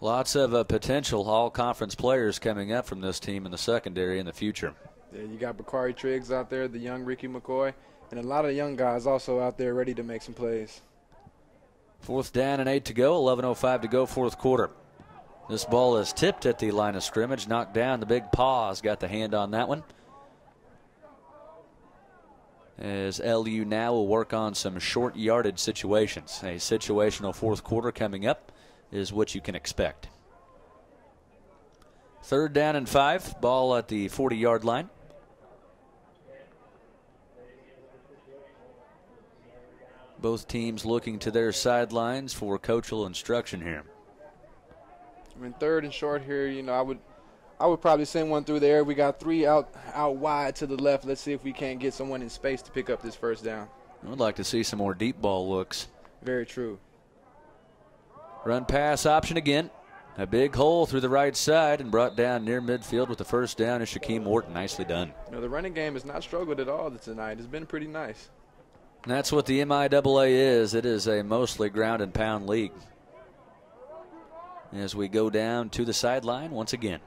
Lots of potential all-conference players coming up from this team in the secondary in the future. Yeah, you got Bakari Triggs out there, the young Ricky McCoy. and a lot of young guys also out there ready to make some plays. 4th down and 8 to go, 11:05 to go, 4th quarter. This ball is tipped at the line of scrimmage, knocked down. The big paws got the hand on that one. As LU now will work on some short yardage situations. A situational 4th quarter coming up is what you can expect. 3rd down and 5, ball at the 40-yard line. Both teams looking to their sidelines for coachal instruction here. I mean, 3rd and short here, you know, I would probably send one through there. We got 3 out wide to the left. Let's see if we can't get someone in space to pick up this 1st down. I would like to see some more deep ball looks. Very true. Run pass option again. A big hole through the right side and brought down near midfield with the 1st down is Shaquem Morton. Nicely done. You know, the running game has not struggled at all tonight. It's been pretty nice. And that's what the MIAA is. It is a mostly ground and pound league. As we go down to the sideline once again.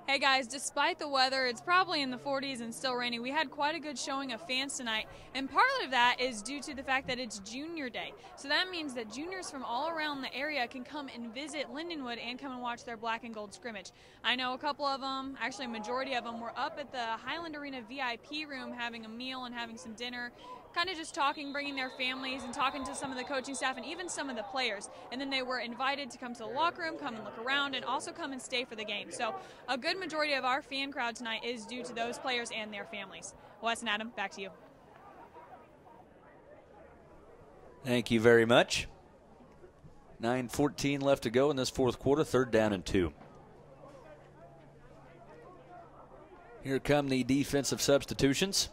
Hey guys, despite the weather, it's probably in the 40s and still rainy. We had quite a good showing of fans tonight, and part of that is due to the fact that it's Junior Day. So that means that juniors from all around the area can come and visit Lindenwood and come and watch their black and gold scrimmage. I know a couple of them, actually a majority of them, were up at the Highland Arena VIP room having a meal and having some dinner, kind of just talking, bringing their families and talking to some of the coaching staff and even some of the players. And then they were invited to come to the locker room, come and look around, and also come and stay for the game. So a good majority of our fan crowd tonight is due to those players and their families. Wes and Adam, back to you. Thank you very much. 9:14 left to go in this 4th quarter, 3rd down and 2. Here come the defensive substitutions.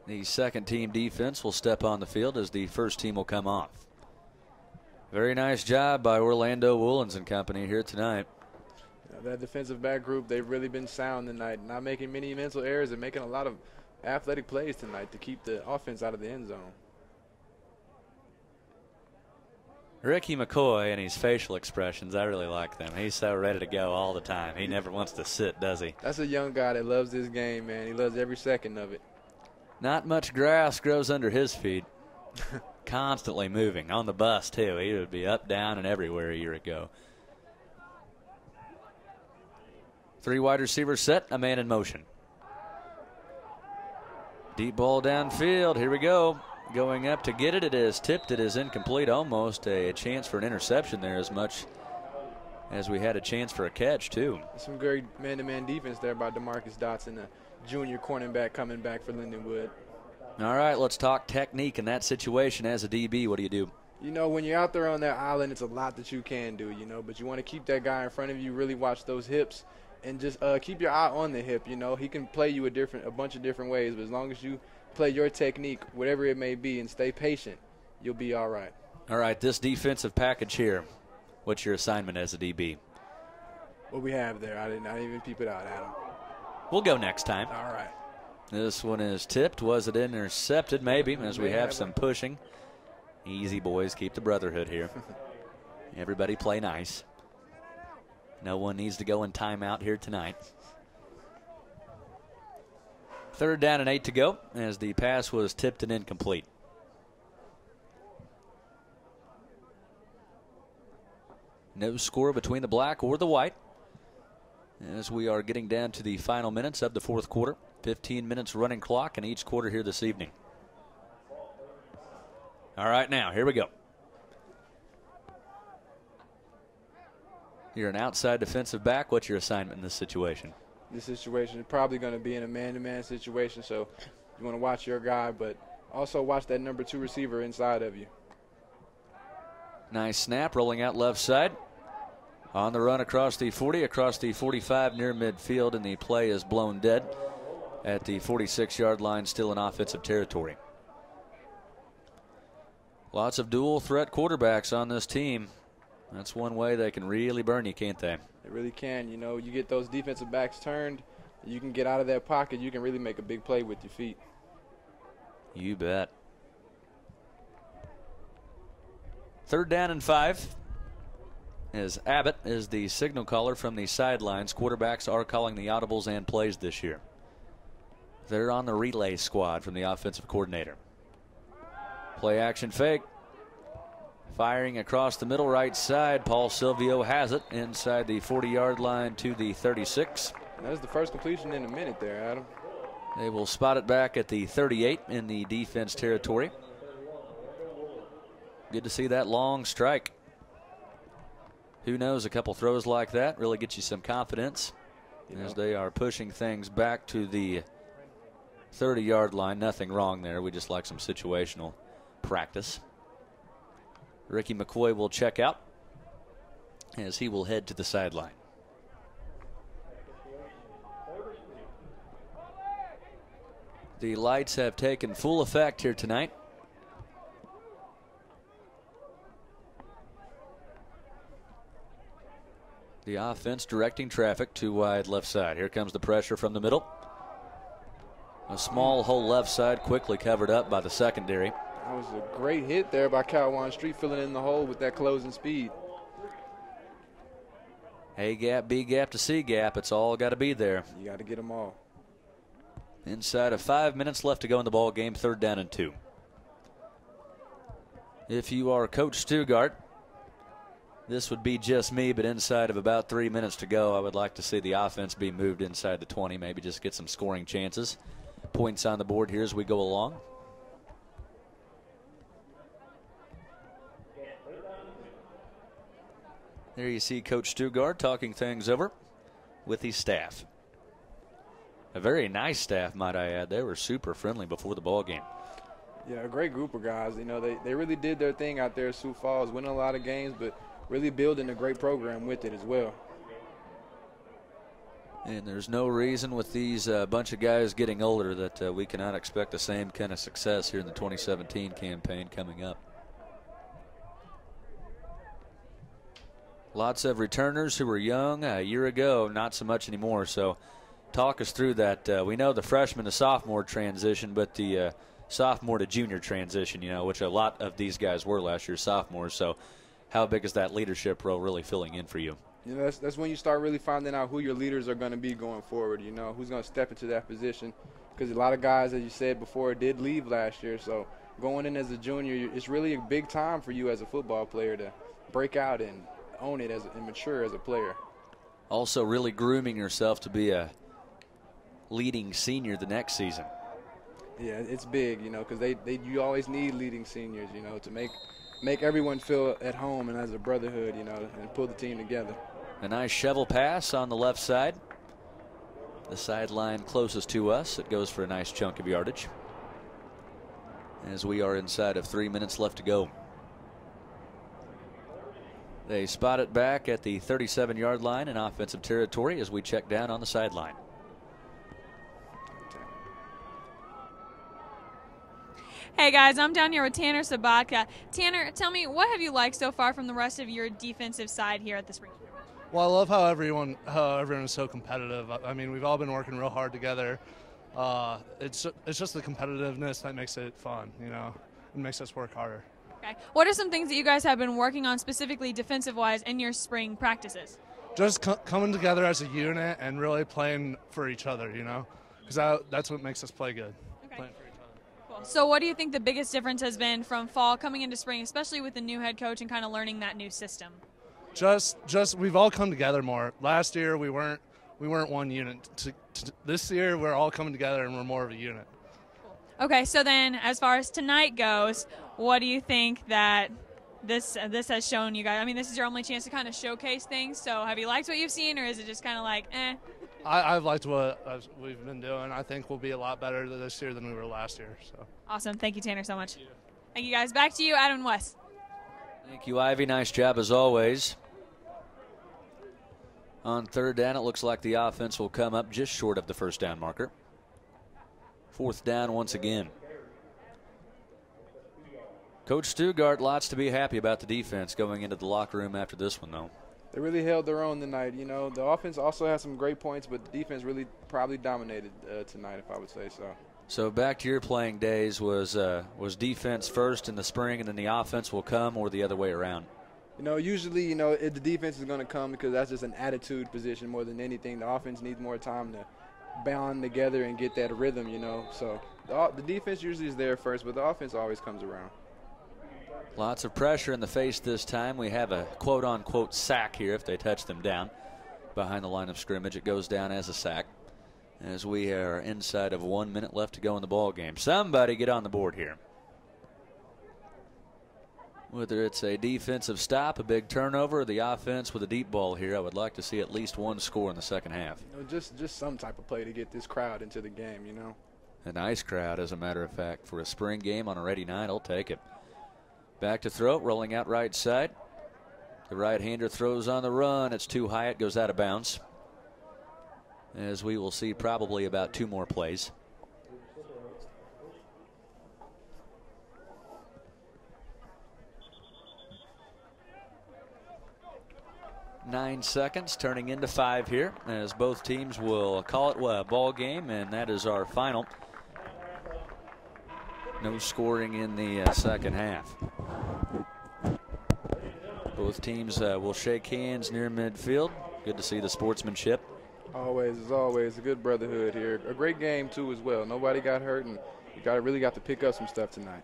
The 2nd team defense will step on the field as the 1st team will come off. Very nice job by Orlando Woolens and company here tonight. That defensive back group, they've really been sound tonight, not making many mental errors and making a lot of athletic plays tonight to keep the offense out of the end zone. Ricky McCoy and his facial expressions, I really like them. He's so ready to go all the time. He never wants to sit, does he? That's a young guy that loves this game, man. He loves every second of it. Not much grass grows under his feet. Constantly moving. On the bus, too. He would be up, down, and everywhere a year ago. 3 wide receivers set, a man in motion. Deep ball downfield. Here we go. Going up to get it. It is tipped. It is incomplete. Almost a chance for an interception there, as much as we had a chance for a catch, too. Some great man-to-man defense there by DeMarcus Dotson, the junior cornerback coming back for Lindenwood. All right, let's talk technique in that situation. As a DB, what do you do? You know, when you're out there on that island, it's a lot that you can do, you know, but you want to keep that guy in front of you, really watch those hips, and just keep your eye on the hip. You know, he can play you a bunch of different ways, but as long as you play your technique, whatever it may be, and stay patient, you'll be all right. All right, this defensive package here, what's your assignment as a DB? What we have there, I didn't even peep it out, Adam. We'll go next time. All right. This one is tipped. Was it intercepted? Maybe, as we have some pushing. Easy, boys. Keep the brotherhood here. Everybody play nice. No one needs to go in timeout here tonight. 3rd down and 8 to go as the pass was tipped and incomplete. No score between the black or the white as we are getting down to the final minutes of the 4th quarter. 15 minutes running clock in each quarter here this evening. All right, now, here we go. You're an outside defensive back. What's your assignment in this situation? This situation is probably going to be in a man-to-man situation, so you want to watch your guy, but also watch that number 2 receiver inside of you. Nice snap, rolling out left side. On the run across the 40, across the 45 near midfield, and the play is blown dead at the 46-yard line, still in offensive territory. Lots of dual threat quarterbacks on this team. That's one way they can really burn you, can't they? They really can. You know, you get those defensive backs turned, you can get out of that pocket, you can really make a big play with your feet. You bet. 3rd down and 5. As Abbott is the signal caller from the sidelines. Quarterbacks are calling the audibles and plays this year. They're on the relay squad from the offensive coordinator. Play action fake. Firing across the middle right side. Paul Silvio has it inside the 40-yard line to the 36. That was the first completion in a minute there, Adam. They will spot it back at the 38 in the defense territory. Good to see that long strike. Who knows, a couple throws like that really get you some confidence as they are pushing things back to the 30-yard line. Nothing wrong there. We just like some situational practice. Ricky McCoy will check out as he will head to the sideline. The lights have taken full effect here tonight. The offense directing traffic to wide left side. Here comes the pressure from the middle. A small hole left side quickly covered up by the secondary. That was a great hit there by Calwan Street, filling in the hole with that closing speed. A gap, B gap to C gap. It's all got to be there. You got to get them all. Inside of 5 minutes left to go in the ball game, 3rd down and 2. If you are Coach Stugart, this would be just me, but inside of about 3 minutes to go, I would like to see the offense be moved inside the 20, maybe just get some scoring chances. Points on the board here as we go along. There you see Coach Stugart talking things over with his staff. A very nice staff, might I add. They were super friendly before the ball game. Yeah, a great group of guys. You know, they really did their thing out there at Sioux Falls, winning a lot of games, but really building a great program with it as well. And there's no reason with these bunch of guys getting older that we cannot expect the same kind of success here in the 2017 campaign coming up. Lots of returners who were young a year ago, not so much anymore. So talk us through that. We know the freshman to sophomore transition, but the sophomore to junior transition, you know, which a lot of these guys were last year, sophomores. So how big is that leadership role really filling in for you? You know, that's when you start really finding out who your leaders are going to be going forward, you know, who's going to step into that position. Because a lot of guys, as you said before, did leave last year. So going in as a junior, it's really a big time for you as a football player to break out and own it and mature as a player. Also really grooming yourself to be a leading senior the next season. Yeah, it's big, you know, because you always need leading seniors, you know, to make everyone feel at home and as a brotherhood, you know, and pull the team together. A nice shovel pass on the left side. The sideline closest to us. It goes for a nice chunk of yardage. As we are inside of 3 minutes left to go. They spot it back at the 37-yard line in offensive territory as we check down on the sideline. Hey guys, I'm down here with Tanner Sabatka. Tanner, tell me, what have you liked so far from the rest of your defensive side here at the spring? Well, I love how everyone is so competitive. I mean, we've all been working real hard together. It's just the competitiveness that makes it fun, you know. It makes us work harder. Okay. What are some things that you guys have been working on specifically defensive-wise in your spring practices? Just coming together as a unit and really playing for each other, you know, because that's what makes us play good. Okay. Playing for each other. Cool. So what do you think the biggest difference has been from fall coming into spring, especially with the new head coach and kind of learning that new system? Just we've all come together more. Last year we weren't one unit. This year we're all coming together and we're more of a unit. Okay, so then as far as tonight goes, what do you think that this has shown you guys? I mean, this is your only chance to kind of showcase things. So have you liked what you've seen, or is it just kind of like, eh? I've liked what we've been doing. I think we'll be a lot better this year than we were last year. So awesome. Thank you, Tanner, so much. Thank you, guys. Back to you, Adam and Wes. Thank you, Ivy. Nice job as always. On 3rd down, it looks like the offense will come up just short of the first down marker. 4th down once again. Coach Stugart, lots to be happy about the defense going into the locker room after this one, though. They really held their own tonight. You know, the offense also has some great points, but the defense really probably dominated tonight, if I would say so. So back to your playing days, was defense first in the spring and then the offense will come, or the other way around? Usually, the defense is going to come because that's just an attitude position more than anything. The offense needs more time to bond together and get that rhythm, So the defense usually is there first, but the offense always comes around. Lots of pressure in the face this time. We have a quote-unquote sack here if they touch them down behind the line of scrimmage. It goes down as a sack as we are inside of 1 minute left to go in the ball game. Somebody get on the board here. Whether it's a defensive stop, a big turnover, or the offense with a deep ball here, I would like to see at least one score in the second half. Just some type of play to get this crowd into the game, A nice crowd, as a matter of fact, for a spring game on a ready night. I'll take it. Back to throw, rolling out right side. The right-hander throws on the run. It's too high. It goes out of bounds. As we will see probably about 2 more plays. Nine seconds turning into 5 here as both teams will call it a ball game, and that is our final. No scoring in the second half. Both teams will shake hands near midfield. Good to see the sportsmanship. Always, as always, a good brotherhood here. A great game, too, as well. Nobody got hurt, and you really got to pick up some stuff tonight.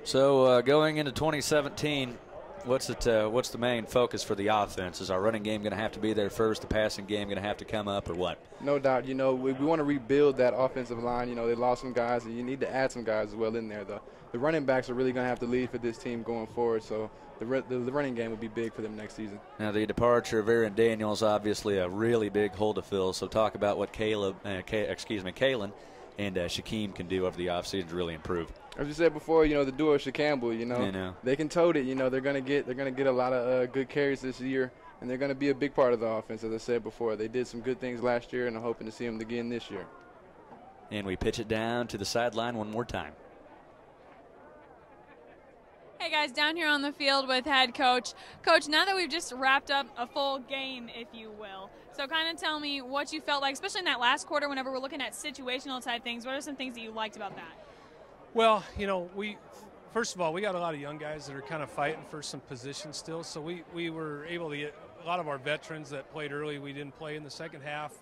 So going into 2017, what's the main focus for the offense? Is our running game going to have to be there first, the passing game going to have to come up, or what? No doubt. We want to rebuild that offensive line. They lost some guys, and you need to add some guys as well in there. The running backs are really going to have to lead for this team going forward, so the running game will be big for them next season. Now, the departure of Aaron Daniels, obviously a really big hole to fill, so talk about what Kalen and Shaquem can do over the offseason to really improve. As you said before, the duo of Campbell, they can tote it. They're going to get a lot of good carries this year, and they're going to be a big part of the offense. As I said before, they did some good things last year, and I'm hoping to see them again this year. And we pitch it down to the sideline one more time. Hey guys, down here on the field with head coach. Coach, now that we've just wrapped up a full game, if you will, so kind of tell me what you felt like, especially in that last quarter whenever we're looking at situational type things. What are some things that you liked about that? Well, first of all, we got a lot of young guys that are kind of fighting for some positions still, so we were able to get a lot of our veterans that played early. We didn't play in the second half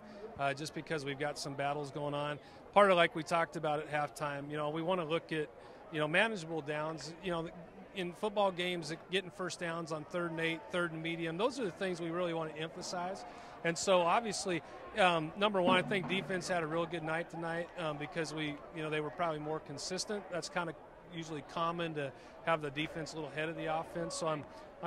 just because we've got some battles going on. Part of, like we talked about at halftime, we want to look at, manageable downs. In football games, getting first downs on 3rd and 8, 3rd and medium, those are the things we really want to emphasize. And so, obviously, number one, I think defense had a real good night tonight because they were probably more consistent. That's kind of usually common to have the defense a little ahead of the offense. So I'm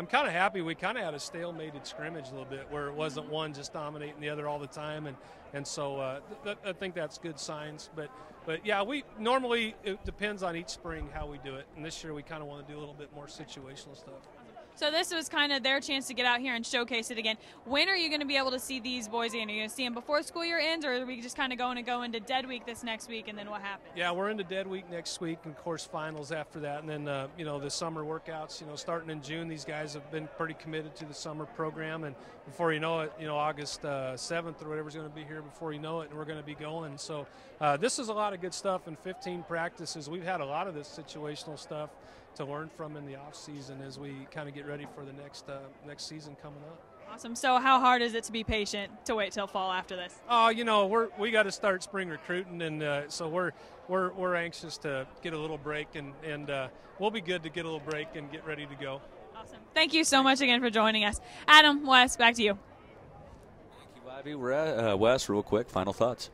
kind of happy we kind of had a stalemated scrimmage a little bit where it wasn't one just dominating the other all the time. And so I think that's good signs. But yeah, it depends on each spring how we do it. And this year we kind of want to do a little bit more situational stuff. So this was kind of their chance to get out here and showcase it again. When are you going to be able to see these boys again? Are you going to see them before school year ends, or are we just kind of going to go into dead week this next week, and then what happens? Yeah, we're into dead week next week, and of course finals after that, and then the summer workouts. Starting in June, these guys have been pretty committed to the summer program, and before you know it, August 7th or whatever's going to be here before you know it, and we're going to be going. So this is a lot of good stuff in 15 practices. We've had a lot of this situational stuff to learn from in the off season as we kind of get ready for the next season coming up. Awesome. So how hard is it to be patient to wait till fall after this? We got to start spring recruiting, and so we're anxious to get a little break, and we'll be good to get a little break and get ready to go. Awesome. Thank you so much again for joining us. Adam, Wes, back to you. Thank you, Ivy. Wes, real quick, final thoughts.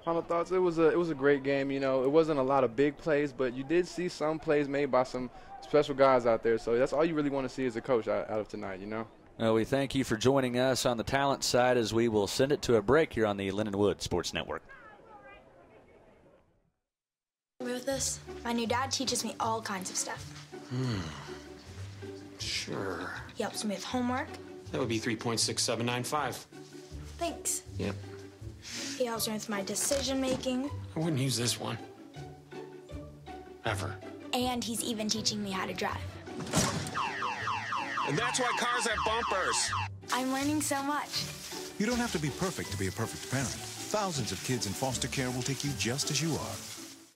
Final thoughts. It was a great game. It wasn't a lot of big plays, but you did see some plays made by some special guys out there. So that's all you really want to see as a coach out of tonight. We thank you for joining us on the talent side as we will send it to a break here on the Lindenwood Sports Network. With this, my new dad teaches me all kinds of stuff. Sure. He helps me with homework. That would be 3.6795. Thanks. Yep. He helps me with my decision making. I wouldn't use this one. Ever. And he's even teaching me how to drive. And that's why cars have bumpers. I'm learning so much. You don't have to be perfect to be a perfect parent. Thousands of kids in foster care will take you just as you are.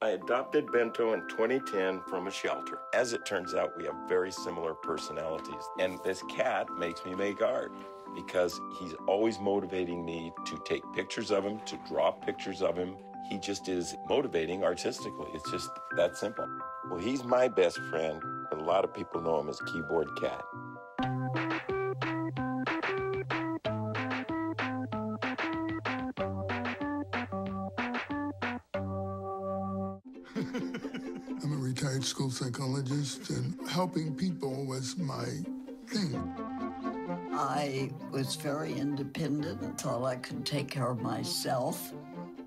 I adopted Bento in 2010 from a shelter. As it turns out, we have very similar personalities. And this cat makes me make art because he's always motivating me to take pictures of him, to draw pictures of him. He just is motivating artistically. It's just that simple. Well, he's my best friend, but a lot of people know him as Keyboard Cat. I'm a retired school psychologist, and helping people was my thing. I was very independent and thought I could take care of myself.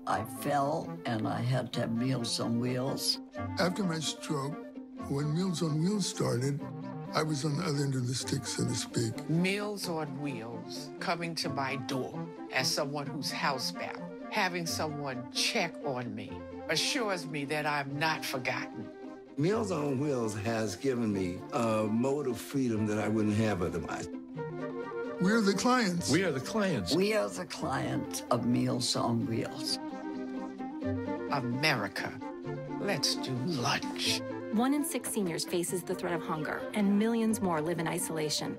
I fell and I had to have Meals on Wheels. After my stroke, when Meals on Wheels started, I was on the other end of the stick, so to speak. Meals on Wheels, coming to my door as someone who's housebound, having someone check on me, assures me that I'm not forgotten. Meals on Wheels has given me a mode of freedom that I wouldn't have otherwise. We're the clients. We are the clients. We are the clients of Meals on Wheels. America, let's do lunch. 1 in 6 seniors faces the threat of hunger, and millions more live in isolation.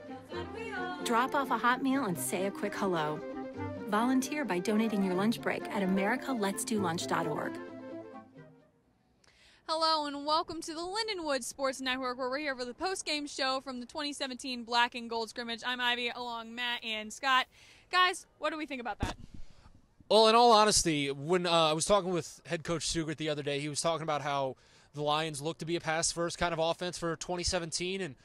Drop off a hot meal and say a quick hello. Volunteer by donating your lunch break at americaletsdolunch.org. Hello and welcome to the Lindenwood Sports Network, where we're here for the post-game show from the 2017 Black and Gold scrimmage. I'm Ivy, along Matt and Scott. Guys, what do we think about that? Well, in all honesty, when I was talking with head coach Sugert the other day, he was talking about how the Lions look to be a pass-first kind of offense for 2017, and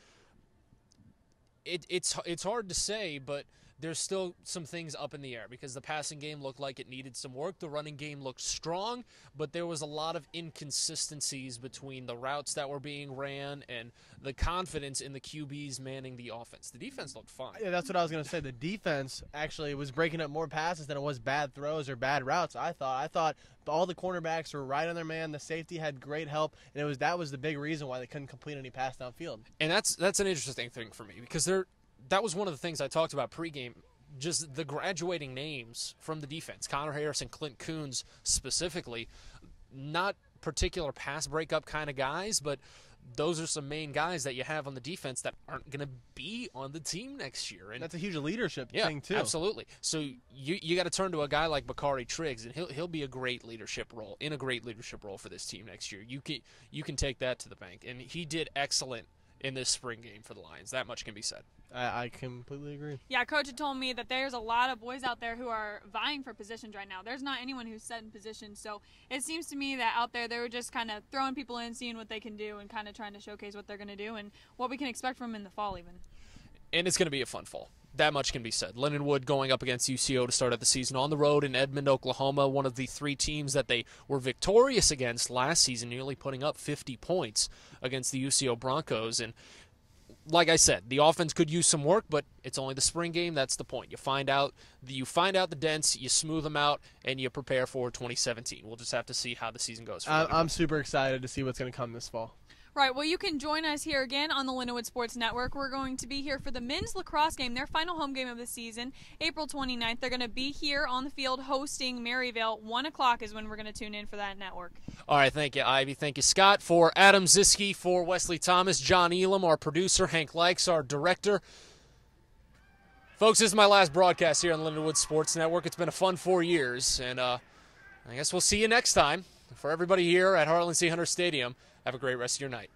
it's hard to say, but there's still some things up in the air because the passing game looked like it needed some work. The running game looked strong, but there was a lot of inconsistencies between the routes that were being ran and the confidence in the QBs manning the offense. The defense looked fine. Yeah, that's what I was going to say. The defense actually was breaking up more passes than it was bad throws or bad routes, I thought all the cornerbacks were right on their man. The safety had great help, and that was the big reason why they couldn't complete any pass downfield. And that's an interesting thing for me because that was one of the things I talked about pregame, just the graduating names from the defense. Connor Harris and Clint Coons specifically, not particular pass breakup kind of guys, but those are some main guys that you have on the defense that aren't going to be on the team next year. And that's a huge leadership thing, too. Absolutely. So you got to turn to a guy like Bakari Triggs, and he'll be a great leadership role for this team next year. You can take that to the bank. And he did excellent in this spring game for the Lions. That much can be said. I completely agree. Yeah, Coach had told me that there's a lot of boys out there who are vying for positions right now. There's not anyone who's set in position, so it seems to me that out there they were just kind of throwing people in, seeing what they can do, and kind of trying to showcase what they're going to do and what we can expect from them in the fall even. And it's going to be a fun fall. That much can be said. Lindenwood going up against UCO to start out the season on the road in Edmond, Oklahoma, one of the 3 teams that they were victorious against last season, nearly putting up 50 points against the UCO Broncos. And like I said, the offense could use some work, but it's only the spring game. That's the point. You find out the dents, you smooth them out, and you prepare for 2017. We'll just have to see how the season goes. I'm super excited to see what's going to come this fall. Right, well, you can join us here again on the Lindenwood Sports Network. We're going to be here for the men's lacrosse game, their final home game of the season, April 29th. They're going to be here on the field hosting Maryville. 1 o'clock is when we're going to tune in for that network. All right, thank you, Ivy. Thank you, Scott. For Adam Ziske, for Wesley Thomas, John Elam, our producer, Hank Likes, our director. Folks, this is my last broadcast here on the Lindenwood Sports Network. It's been a fun 4 years, and I guess we'll see you next time. For everybody here at Heartland C. Hunter Stadium, have a great rest of your night.